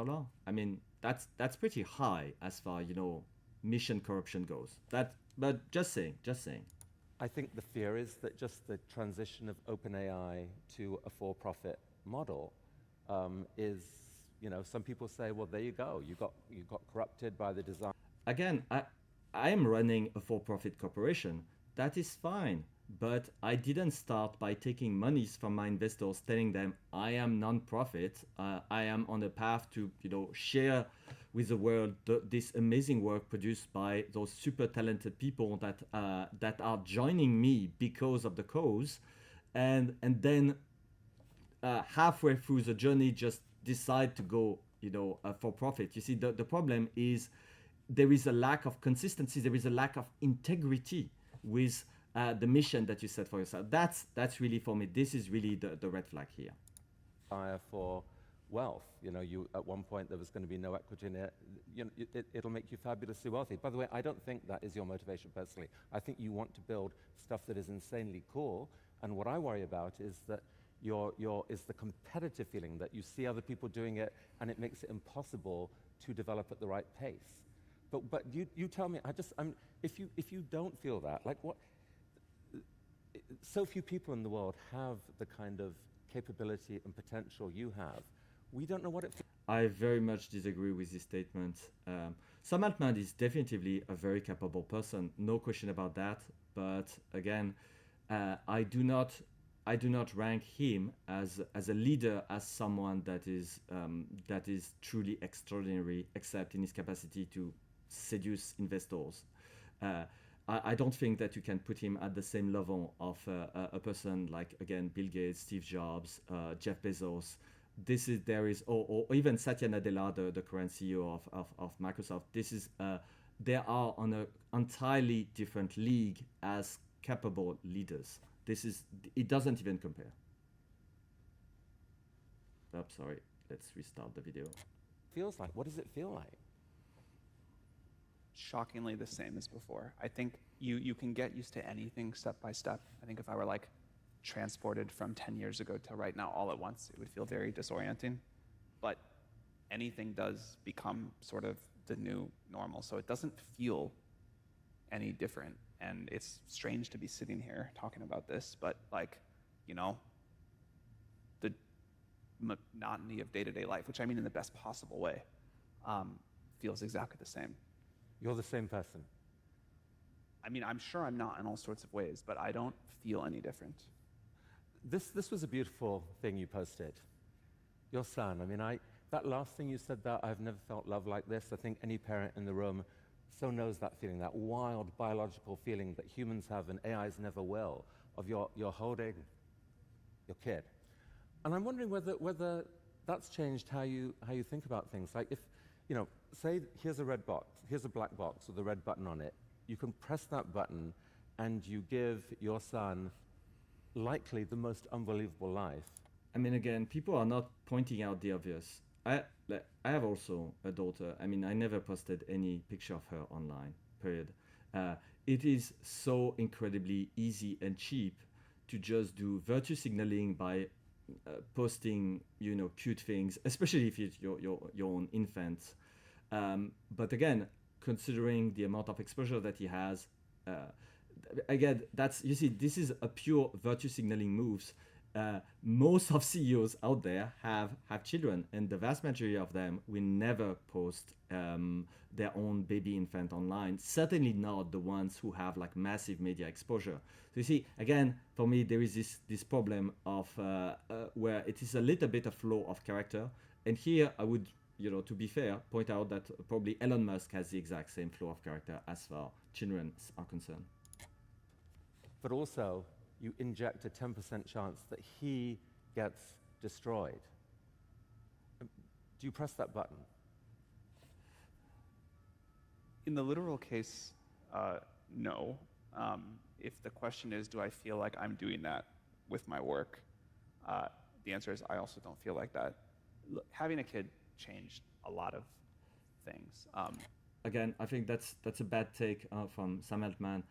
S1: I mean, that's pretty high as far mission corruption goes. But just saying.
S2: I think the fear is that just the transition of OpenAI to a for-profit model is, some people say, well, there you go. You got corrupted by the design.
S1: Again, I am running a for-profit corporation. That is fine. But I didn't start by taking monies from my investors, telling them I am non-profit. I am on a path to, share with the world this amazing work produced by those super talented people that are joining me because of the cause, and then halfway through the journey just decide to go, for profit. You see, the problem is there is a lack of consistency. There is a lack of integrity with the mission that you set for yourself. That's really, for me, this is really the red flag here.
S2: For wealth, you at one point there was going to be no equity in it. It'll make you fabulously wealthy. By the way, I don't think that is your motivation personally. I think you want to build stuff that is insanely cool. And what I worry about is that is the competitive feeling that you see other people doing it, and it makes it impossible to develop at the right pace. But you tell me. If you don't feel that, like what? So few people in the world have the kind of capability and potential you have. We don't know what it feels.
S1: I very much disagree with this statement. Sam Altman is definitely a very capable person, no question about that. But again, I do not rank him as a leader, as someone that is truly extraordinary, except in his capacity to seduce investors. I don't think that you can put him at the same level of a person like, again, Bill Gates, Steve Jobs, Jeff Bezos. Or even Satya Nadella, the current CEO of Microsoft. They are on an entirely different league as capable leaders. It doesn't even compare. Oh, sorry, let's restart the video.
S2: Feels like, what does it feel like?
S3: Shockingly the same as before. I think you can get used to anything step by step. I think if I were like transported from 10 years ago to right now all at once, it would feel very disorienting. But anything does become sort of the new normal. So it doesn't feel any different. And it's strange to be sitting here talking about this, but like, you know, the monotony of day-to-day life, which I mean in the best possible way, feels exactly the same.
S2: You're the same person.
S3: I mean, I'm sure I'm not in all sorts of ways, but I don't feel any different.
S2: This was a beautiful thing you posted. Your son, I mean, that last thing you said, that I've never felt love like this. I think any parent in the room so knows that feeling, that wild biological feeling that humans have and AIs never will, of you're holding your kid. And I'm wondering whether that's changed how you think about things. Like if, you know, say here's a red box, here's a black box with a red button on it. You can press that button and you give your son likely the most unbelievable life.
S1: I mean, again, people are not pointing out the obvious. I have also a daughter. I mean, I never posted any picture of her online, period. It is so incredibly easy and cheap to just do virtue signaling by posting, you know, cute things, especially if it's your own infant. But again, considering the amount of exposure that he has, again, you see, this is a pure virtue signaling moves. Most of CEOs out there have children, and the vast majority of them will never post their own baby infant online. Certainly not the ones who have like massive media exposure. So you see, again, for me, there is this problem of where it is a little bit of flaw of character. And here I would, you know, to be fair, point out that probably Elon Musk has the exact same flaw of character as far children are concerned.
S2: But also, you inject a 10% chance that he gets destroyed. Do you press that button?
S3: In the literal case, no. If the question is, do I feel like I'm doing that with my work? The answer is, I also don't feel like that. Having a kid changed a lot of things.
S1: Again, I think that's a bad take from Sam Altman.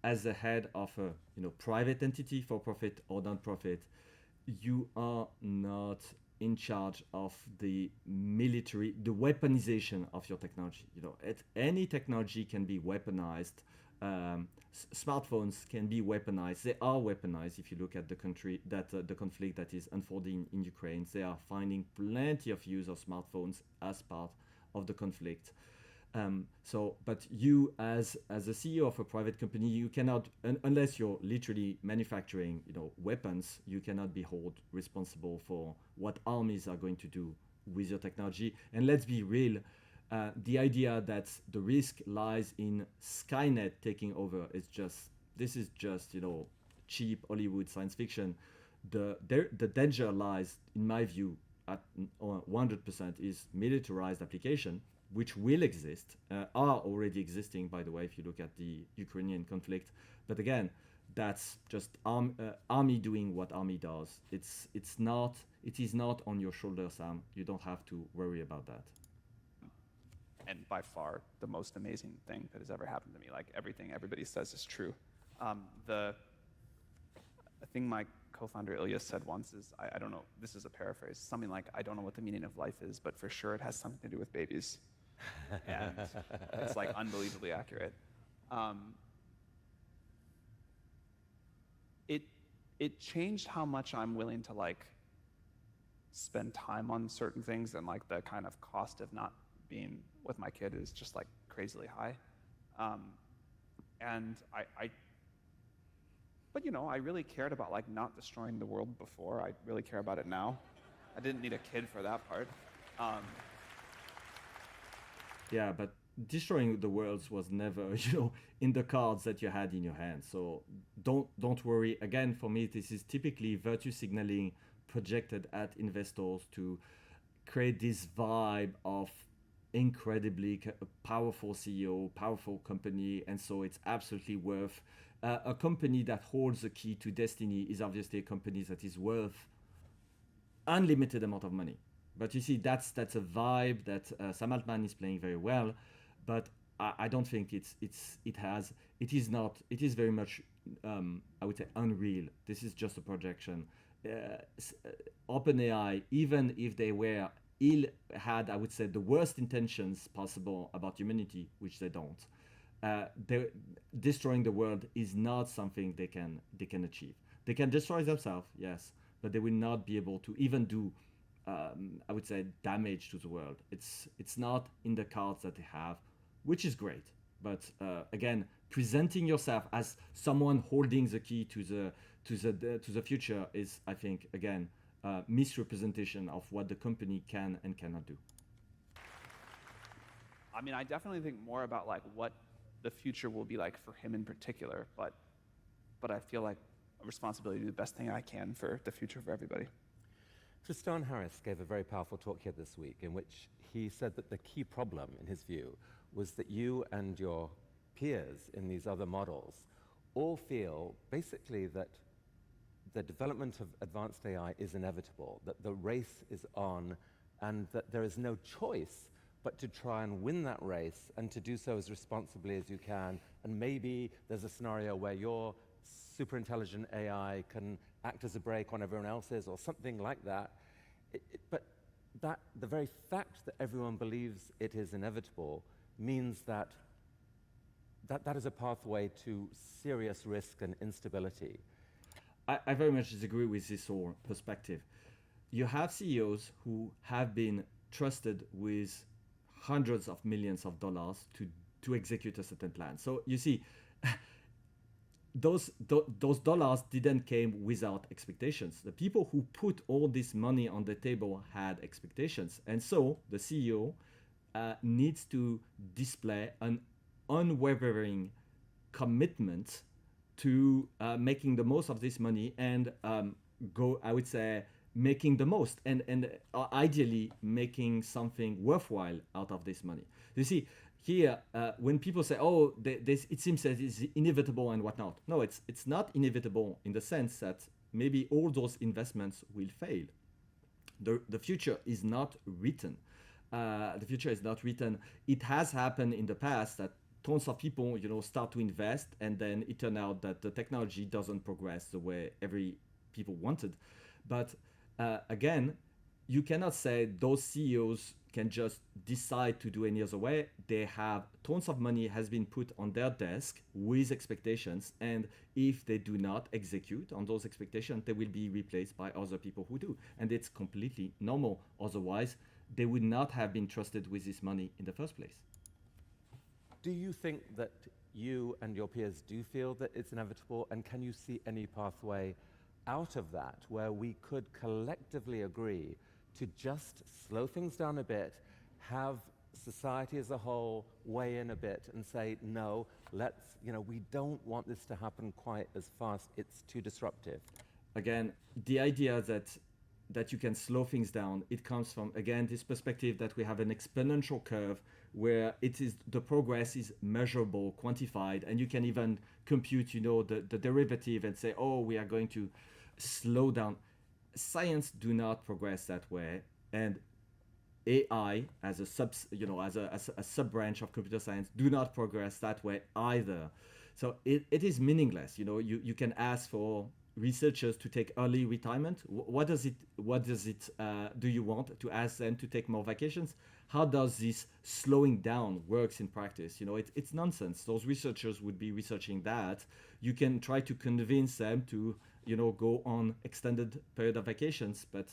S1: As the head of a private entity, for profit or non-profit, you are not in charge of the military, the weaponization of your technology. You know, any technology can be weaponized. Smartphones can be weaponized. They are weaponized. If you look at the country the conflict that is unfolding in Ukraine, they are finding plenty of use of smartphones as part of the conflict. But you, as a CEO of a private company, you cannot, unless you're literally manufacturing, weapons, you cannot be held responsible for what armies are going to do with your technology. And let's be real, the idea that the risk lies in Skynet taking over is just cheap Hollywood science fiction. The danger lies, in my view, at 100% is militarized application, which will exist, are already existing, by the way, if you look at the Ukrainian conflict. But again, that's just army doing what army does. It is not on your shoulders, Sam. You don't have to worry about that.
S3: And by far, the most amazing thing that has ever happened to me. Like, everything everybody says is true. The thing my co-founder Ilya said once is, I don't know, this is a paraphrase, something like, I don't know what the meaning of life is, but for sure it has something to do with babies. And it's like unbelievably accurate. It changed how much I'm willing to like spend time on certain things, and like the kind of cost of not being with my kid is just like crazily high. And but I really cared about like not destroying the world before. I really care about it now. I didn't need a kid for that part.
S1: Yeah, but destroying the world was never, in the cards that you had in your hand. So don't worry. Again, for me, this is typically virtue signaling projected at investors to create this vibe of incredibly powerful CEO, powerful company, and so it's absolutely worth. A company that holds the key to destiny is obviously a company that is worth unlimited amount of money. But you see, that's a vibe that Sam Altman is playing very well, but I don't think it is very much I would say unreal. This is just a projection. OpenAI, even if they had, I would say, the worst intentions possible about humanity, which they don't, destroying the world is not something they can achieve. They can destroy themselves, yes, but they will not be able to even do, I would say, damage to the world. It's not in the cards that they have, which is great. But again, presenting yourself as someone holding the key to the future is, I think, again, misrepresentation of what the company can and cannot do.
S3: I mean, I definitely think more about like what the future will be like for him in particular, but I feel like a responsibility to do the best thing I can for the future of everybody.
S2: Tristan Harris gave a very powerful talk here this week in which he said that the key problem, in his view, was that you and your peers in these other models all feel basically that the development of advanced AI is inevitable, that the race is on, and that there is no choice but to try and win that race and to do so as responsibly as you can. And maybe there's a scenario where your super intelligent AI can act as a brake on everyone else's or something like that. But the very fact that everyone believes it is inevitable means that is a pathway to serious risk and instability.
S1: I very much disagree with this whole perspective. You have CEOs who have been trusted with hundreds of millions of dollars to execute a certain plan. So you see, those dollars didn't came without expectations. The people who put all this money on the table had expectations, and so the CEO needs to display an unwavering commitment to making the most of this money and I would say, making the most and ideally making something worthwhile out of this money. You see, here, when people say, oh, it seems that it's inevitable and whatnot. No, it's not inevitable in the sense that maybe all those investments will fail. The future is not written. The future is not written. It has happened in the past that tons of people, start to invest, and then it turned out that the technology doesn't progress the way every people wanted. But again, you cannot say those CEOs can just decide to do any other way. They have tons of money has been put on their desk with expectations, and if they do not execute on those expectations, they will be replaced by other people who do, and it's completely normal. Otherwise, they would not have been trusted with this money in the first place.
S2: Do you think that you and your peers do feel that it's inevitable, and can you see any pathway out of that where we could collectively agree to just slow things down a bit, have society as a whole weigh in a bit and say, no, we don't want this to happen quite as fast, it's too disruptive?
S1: Again, the idea that you can slow things down, it comes from, again, this perspective that we have an exponential curve where the progress is measurable, quantified, and you can even compute, the derivative and say, oh, we are going to slow down. Science do not progress that way, and AI as a sub branch of computer science do not progress that way either. So it is meaningless. You can ask for researchers to take early retirement. What does it do you want to ask them to take more vacations? How does this slowing down works in practice? It's nonsense. Those researchers would be researching that. You can try to convince them to go on extended period of vacations, but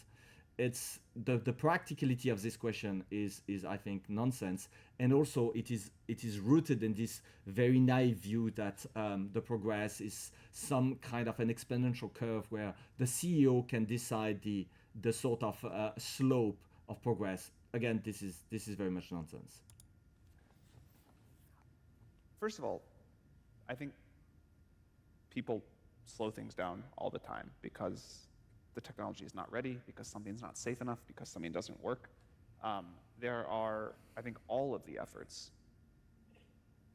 S1: it's the practicality of this question is I think nonsense, and also it is rooted in this very naive view that the progress is some kind of an exponential curve where the CEO can decide the sort of slope of progress. Again, this is very much nonsense.
S3: First of all, I think people slow things down all the time because the technology is not ready, because something's not safe enough, because something doesn't work. There are, I think, all of the efforts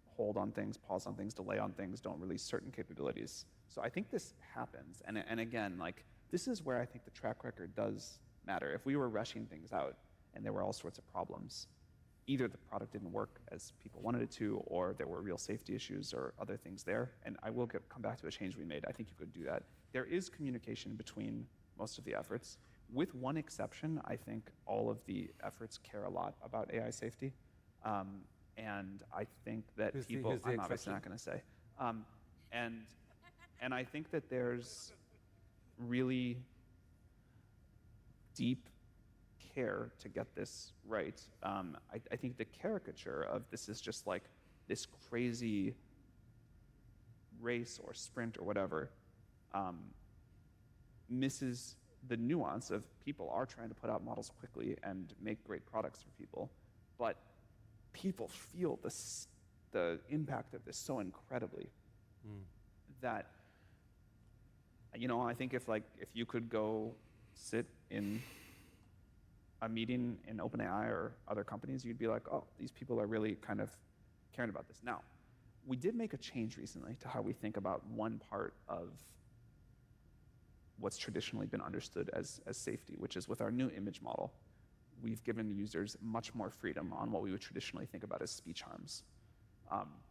S3: hold on things, pause on things, delay on things, don't release certain capabilities. So I think this happens. And again, like, this is where I think the track record does matter. If we were rushing things out and there were all sorts of problems, either the product didn't work as people wanted it to, or there were real safety issues or other things there. And I will come back to a change we made. I think you could do that. There is communication between most of the efforts. With one exception, I think all of the efforts care a lot about AI safety. And I think that people, I'm obviously not going to say. And I think that there's really deep care to get this right. I think the caricature of this is just like this crazy race or sprint or whatever misses the nuance of people are trying to put out models quickly and make great products for people, but people feel the impact of this so incredibly that, you know, I think if you could go sit in a meeting in OpenAI or other companies, you'd be like, oh, these people are really kind of caring about this. Now, we did make a change recently to how we think about one part of what's traditionally been understood as safety, which is with our new image model. We've given users much more freedom on what we would traditionally think about as speech harms.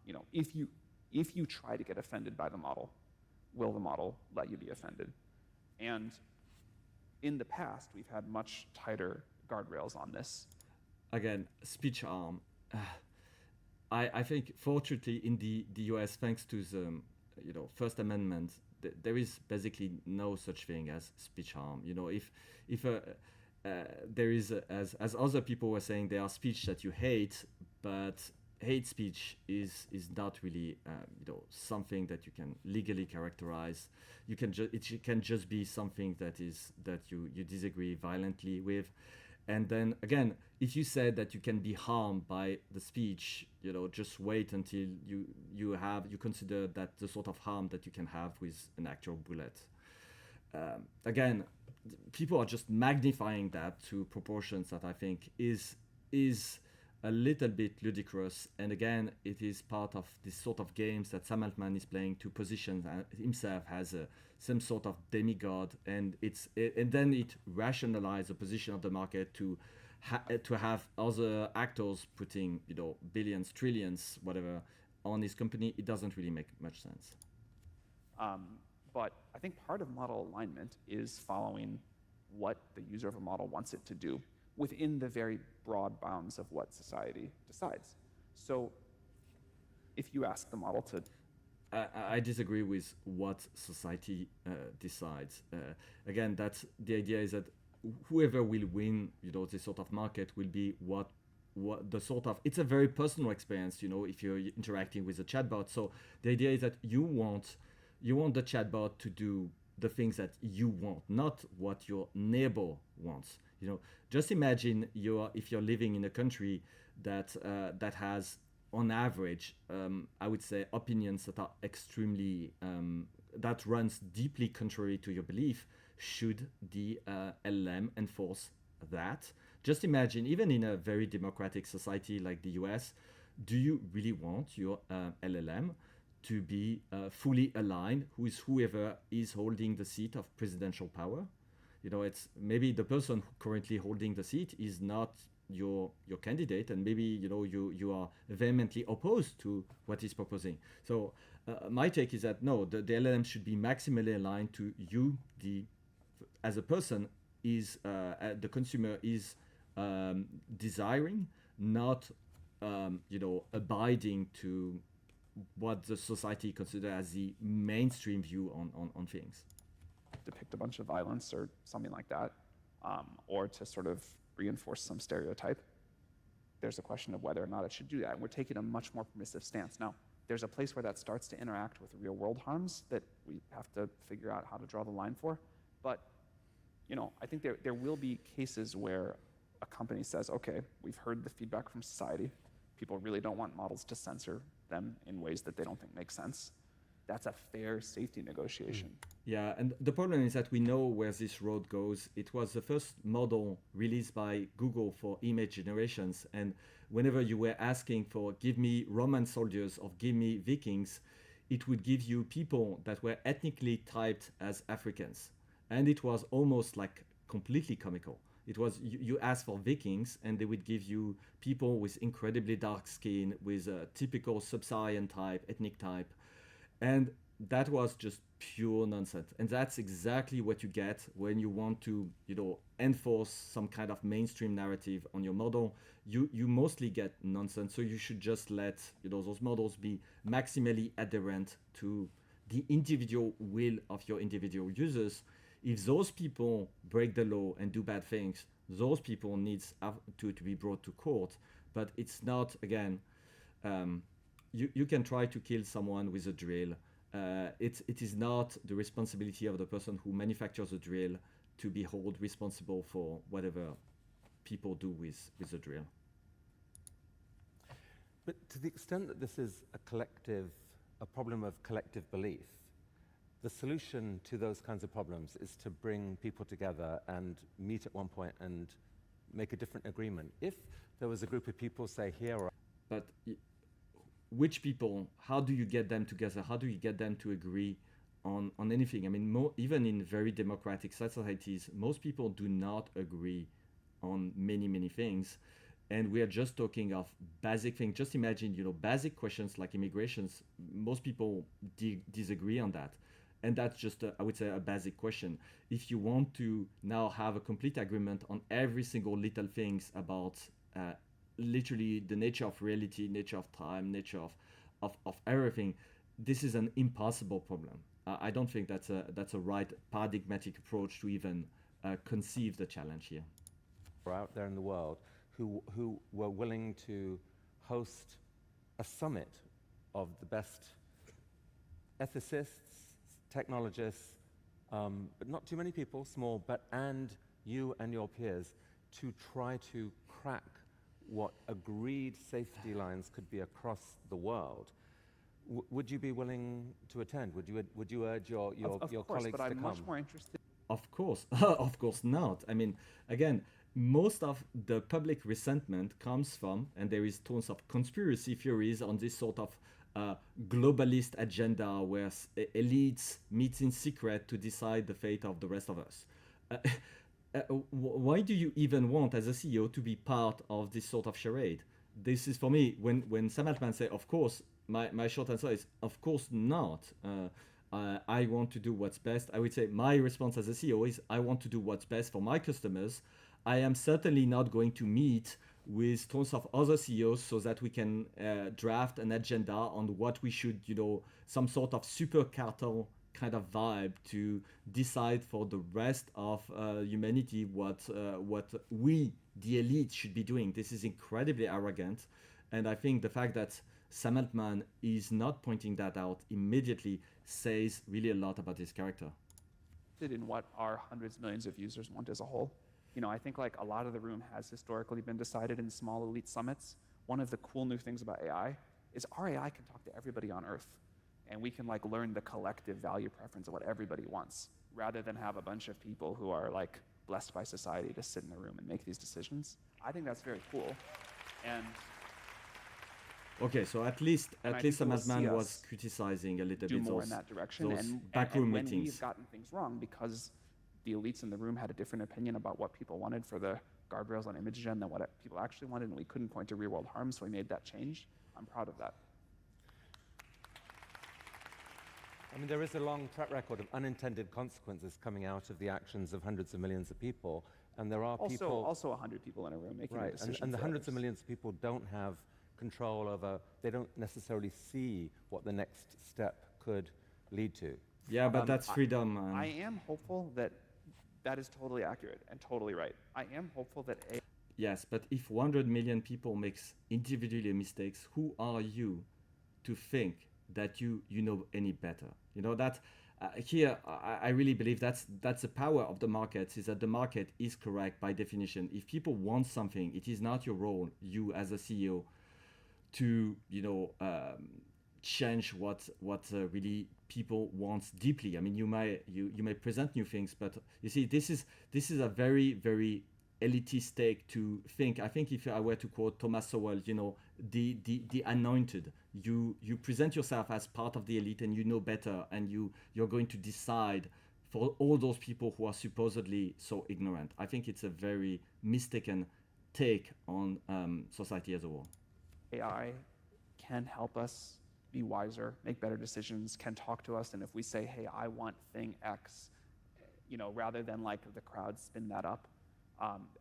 S3: You know, if you try to get offended by the model, will the model let you be offended? And in the past, we've had much tighter guardrails on this.
S1: Again, speech harm. I think, fortunately, in the US, thanks to the First Amendment, there is basically no such thing as speech harm. You know, if there is, as other people were saying, there are speech that you hate, but hate speech is not really something that you can legally characterize. It can just be something that you disagree violently with. And then again, if you said that you can be harmed by the speech, just wait until you consider that the sort of harm that you can have with an actual bullet. Again, people are just magnifying that to proportions that I think is a little bit ludicrous. And again, it is part of this sort of games that Sam Altman is playing to position himself as some sort of demigod, and then it rationalizes the position of the market to have other actors putting billions, trillions, whatever, on his company. It doesn't really make much sense.
S3: But I think part of model alignment is following what the user of a model wants it to do within the very broad bounds of what society decides. So if you ask the model to...
S1: I disagree with what society decides. Again, that's the idea, is that whoever will win, this sort of market will be what the sort of, it's a very personal experience, if you're interacting with a chatbot. So the idea is that you want the chatbot to do the things that you want, not what your neighbor wants. Just imagine if you're living in a country that has, on average, I would say, opinions that are extremely that runs deeply contrary to your belief. Should the LLM enforce that? Just imagine, even in a very democratic society like the US, do you really want your LLM to be fully aligned with whoever is holding the seat of presidential power? It's maybe the person currently holding the seat is not your candidate, and maybe you are vehemently opposed to what he's proposing. So my take is that no, the LLM should be maximally aligned to you, as a person, is the consumer is desiring, not abiding to what the society considers as the mainstream view on things.
S3: Depict a bunch of violence or something like that, or to sort of reinforce some stereotype. There's a question of whether or not it should do that. And we're taking a much more permissive stance. Now, there's a place where that starts to interact with real world harms that we have to figure out how to draw the line for. But I think there will be cases where a company says, okay, we've heard the feedback from society. people really don't want models to censor them in ways that they don't think make sense. That's a fair safety negotiation.
S1: Yeah, and the problem is that we know where this road goes. It was the first model released by Google for image generations, and whenever you were asking for give me Roman soldiers or give me Vikings, it would give you people that were ethnically typed as Africans. And it was almost like completely comical. It was you asked for Vikings and they would give you people with incredibly dark skin, with a typical sub-Saharan type, ethnic type. And that was just pure nonsense. And that's exactly what you get when you want to, enforce some kind of mainstream narrative on your model. You mostly get nonsense. So you should just let, those models be maximally adherent to the individual will of your individual users. If those people break the law and do bad things, those people needs to be brought to court. But it's not, again, you can try to kill someone with a drill. It is not the responsibility of the person who manufactures a drill to be held responsible for whatever people do with the drill.
S2: But to the extent that this is a problem of collective belief, the solution to those kinds of problems is to bring people together and meet at one point and make a different agreement. If there was a group of people, say, here or...
S1: But which people, how do you get them together? How do you get them to agree on anything? I mean, even in very democratic societies, most people do not agree on many things. And we are just talking of basic things. Just imagine, basic questions like immigrations, most people disagree on that. And that's just, I would say, a basic question. If you want to now have a complete agreement on every single little things about literally the nature of reality, nature of time, nature of everything, this is an impossible problem. I don't think that's a right paradigmatic approach to even conceive the challenge here.
S2: Out there in the world who were willing to host a summit of the best ethicists, technologists, but not too many people, small, and you and your peers, to try to crack what agreed safety lines could be across the world. Would you be willing to attend? Would you urge your
S3: course,
S2: colleagues
S3: but
S2: to
S3: I'm
S2: come?
S3: much more interested.
S1: Of course, of course not. I mean, again, most of the public resentment comes from, and there is tons of conspiracy theories on this sort of globalist agenda where elites meet in secret to decide the fate of the rest of us. Why do you even want, as a CEO, to be part of this sort of charade? This is, for me, when Sam Altman say, of course, my short answer is, of course not. I want to do what's best. I would say my response as a CEO is, I want to do what's best for my customers. I am certainly not going to meet with tons of other CEOs so that we can draft an agenda on what we should, some sort of super cartel kind of vibe to decide for the rest of humanity what we, the elite, should be doing. This is incredibly arrogant. And I think the fact that Sam Altman is not pointing that out immediately says really a lot about his character.
S3: In what our hundreds of millions of users want as a whole. I think like a lot of the room has historically been decided in small elite summits. One of the cool new things about AI is our AI can talk to everybody on Earth, and we can like learn the collective value preference of what everybody wants, rather than have a bunch of people who are like blessed by society to sit in a room and make these decisions. I think that's very cool. And
S1: okay, so at least Sam Altman was criticizing a little bit
S3: more in that direction, and
S1: backroom
S3: when
S1: meetings.
S3: we've gotten things wrong because the elites in the room had a different opinion about what people wanted for the guardrails on image gen than what people actually wanted, and we couldn't point to real-world harm, so we made that change. I'm proud of that.
S2: I mean, there is a long track record of unintended consequences coming out of the actions of hundreds of millions of people, and there are
S3: also 100 people in a room making a decision.
S2: And the hundreds of millions of people don't have control over, they don't necessarily see what the next step could lead to.
S1: Yeah, but that's freedom.
S3: I am hopeful that is totally accurate and totally right. I am hopeful that
S1: Yes, but if 100 million people makes individually mistakes, who are you to think that you know any better? That here I really believe that's the power of the markets, is that the market is correct by definition. If people want something, it is not your role, you as a CEO, to change what really people want deeply. I mean, you may present new things, but you see, this is a very, very elitist take to think. I think if I were to quote Thomas Sowell, the anointed, you present yourself as part of the elite and you know better, and you're going to decide for all those people who are supposedly so ignorant. I think it's a very mistaken take on society as a whole.
S3: AI can help us be wiser, make better decisions, can talk to us, and if we say, hey, I want thing X, rather than like the crowd spin that up,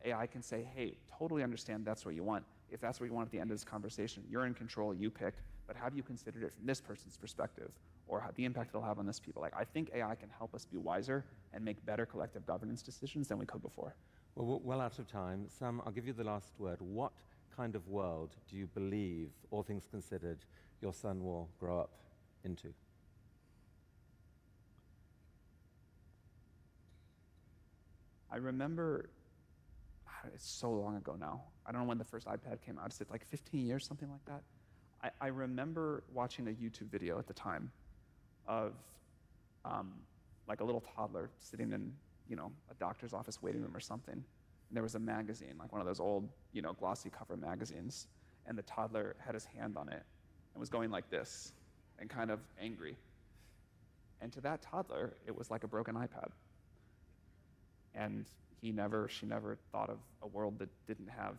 S3: AI can say, hey, totally understand that's what you want. If that's what you want at the end of this conversation, you're in control, you pick, but have you considered it from this person's perspective, or the impact it'll have on this people? Like, I think AI can help us be wiser and make better collective governance decisions than we could before.
S2: Well, we're well out of time. Sam, I'll give you the last word. What kind of world do you believe, all things considered, your son will grow up into?
S3: I remember, it's so long ago now. I don't know when the first iPad came out. It's like 15 years, something like that. I remember watching a YouTube video at the time of like a little toddler sitting in a doctor's office waiting room or something. And there was a magazine, like one of those old glossy cover magazines. And the toddler had his hand on it and was going like this and kind of angry. And to that toddler, it was like a broken iPad. And she never thought of a world that didn't have,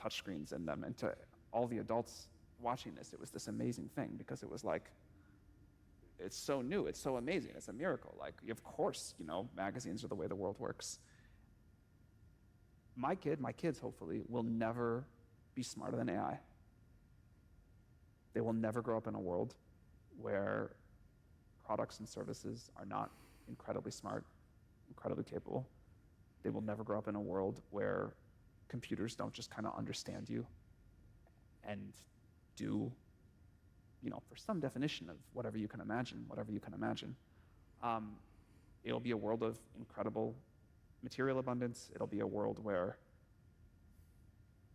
S3: touchscreens in them. And to all the adults watching this, it was this amazing thing, because it was like, it's so new, it's so amazing, it's a miracle. Like, of course, magazines are the way the world works. My kids hopefully will never be smarter than AI. They will never grow up in a world where products and services are not incredibly smart, incredibly capable. They will never grow up in a world where computers don't just kind of understand you and do, for some definition of whatever you can imagine. It'll be a world of incredible material abundance. It'll be a world where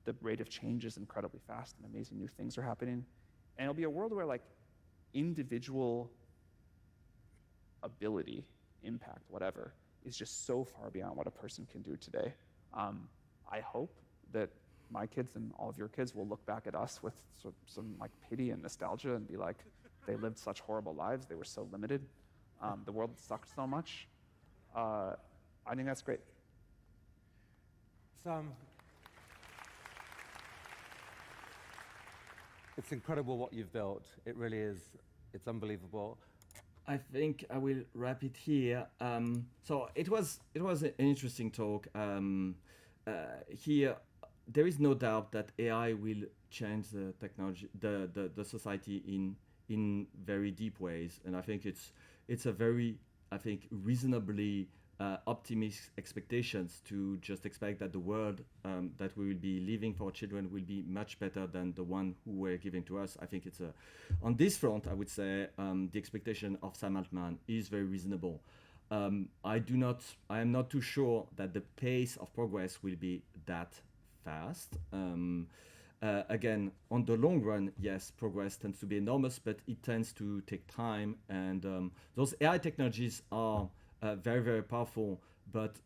S3: the rate of change is incredibly fast and amazing new things are happening. And it'll be a world where like individual ability, impact, whatever, is just so far beyond what a person can do today. I hope that my kids and all of your kids will look back at us with some like pity and nostalgia and be like, they lived such horrible lives, they were so limited, the world sucked so much. I think that's great.
S2: Sam, it's incredible what you've built. It really is. It's unbelievable.
S1: I think I will wrap it here. So it was an interesting talk. Here, there is no doubt that AI will change the technology, the society in very deep ways, and I think it's a very, I think, reasonably optimistic expectations to just expect that the world that we will be leaving for our children will be much better than the one who were given to us. I think it's on this front, I would say the expectation of Sam Altman is very reasonable. I am not too sure that the pace of progress will be that fast. Again, on the long run, yes, progress tends to be enormous, but it tends to take time. And those AI technologies are very, very powerful, but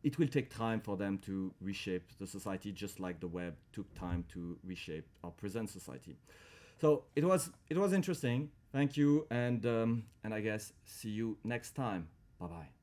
S1: it will take time for them to reshape the society, just like the web took time to reshape our present society. So it was interesting. Thank you, and I guess see you next time. Bye bye.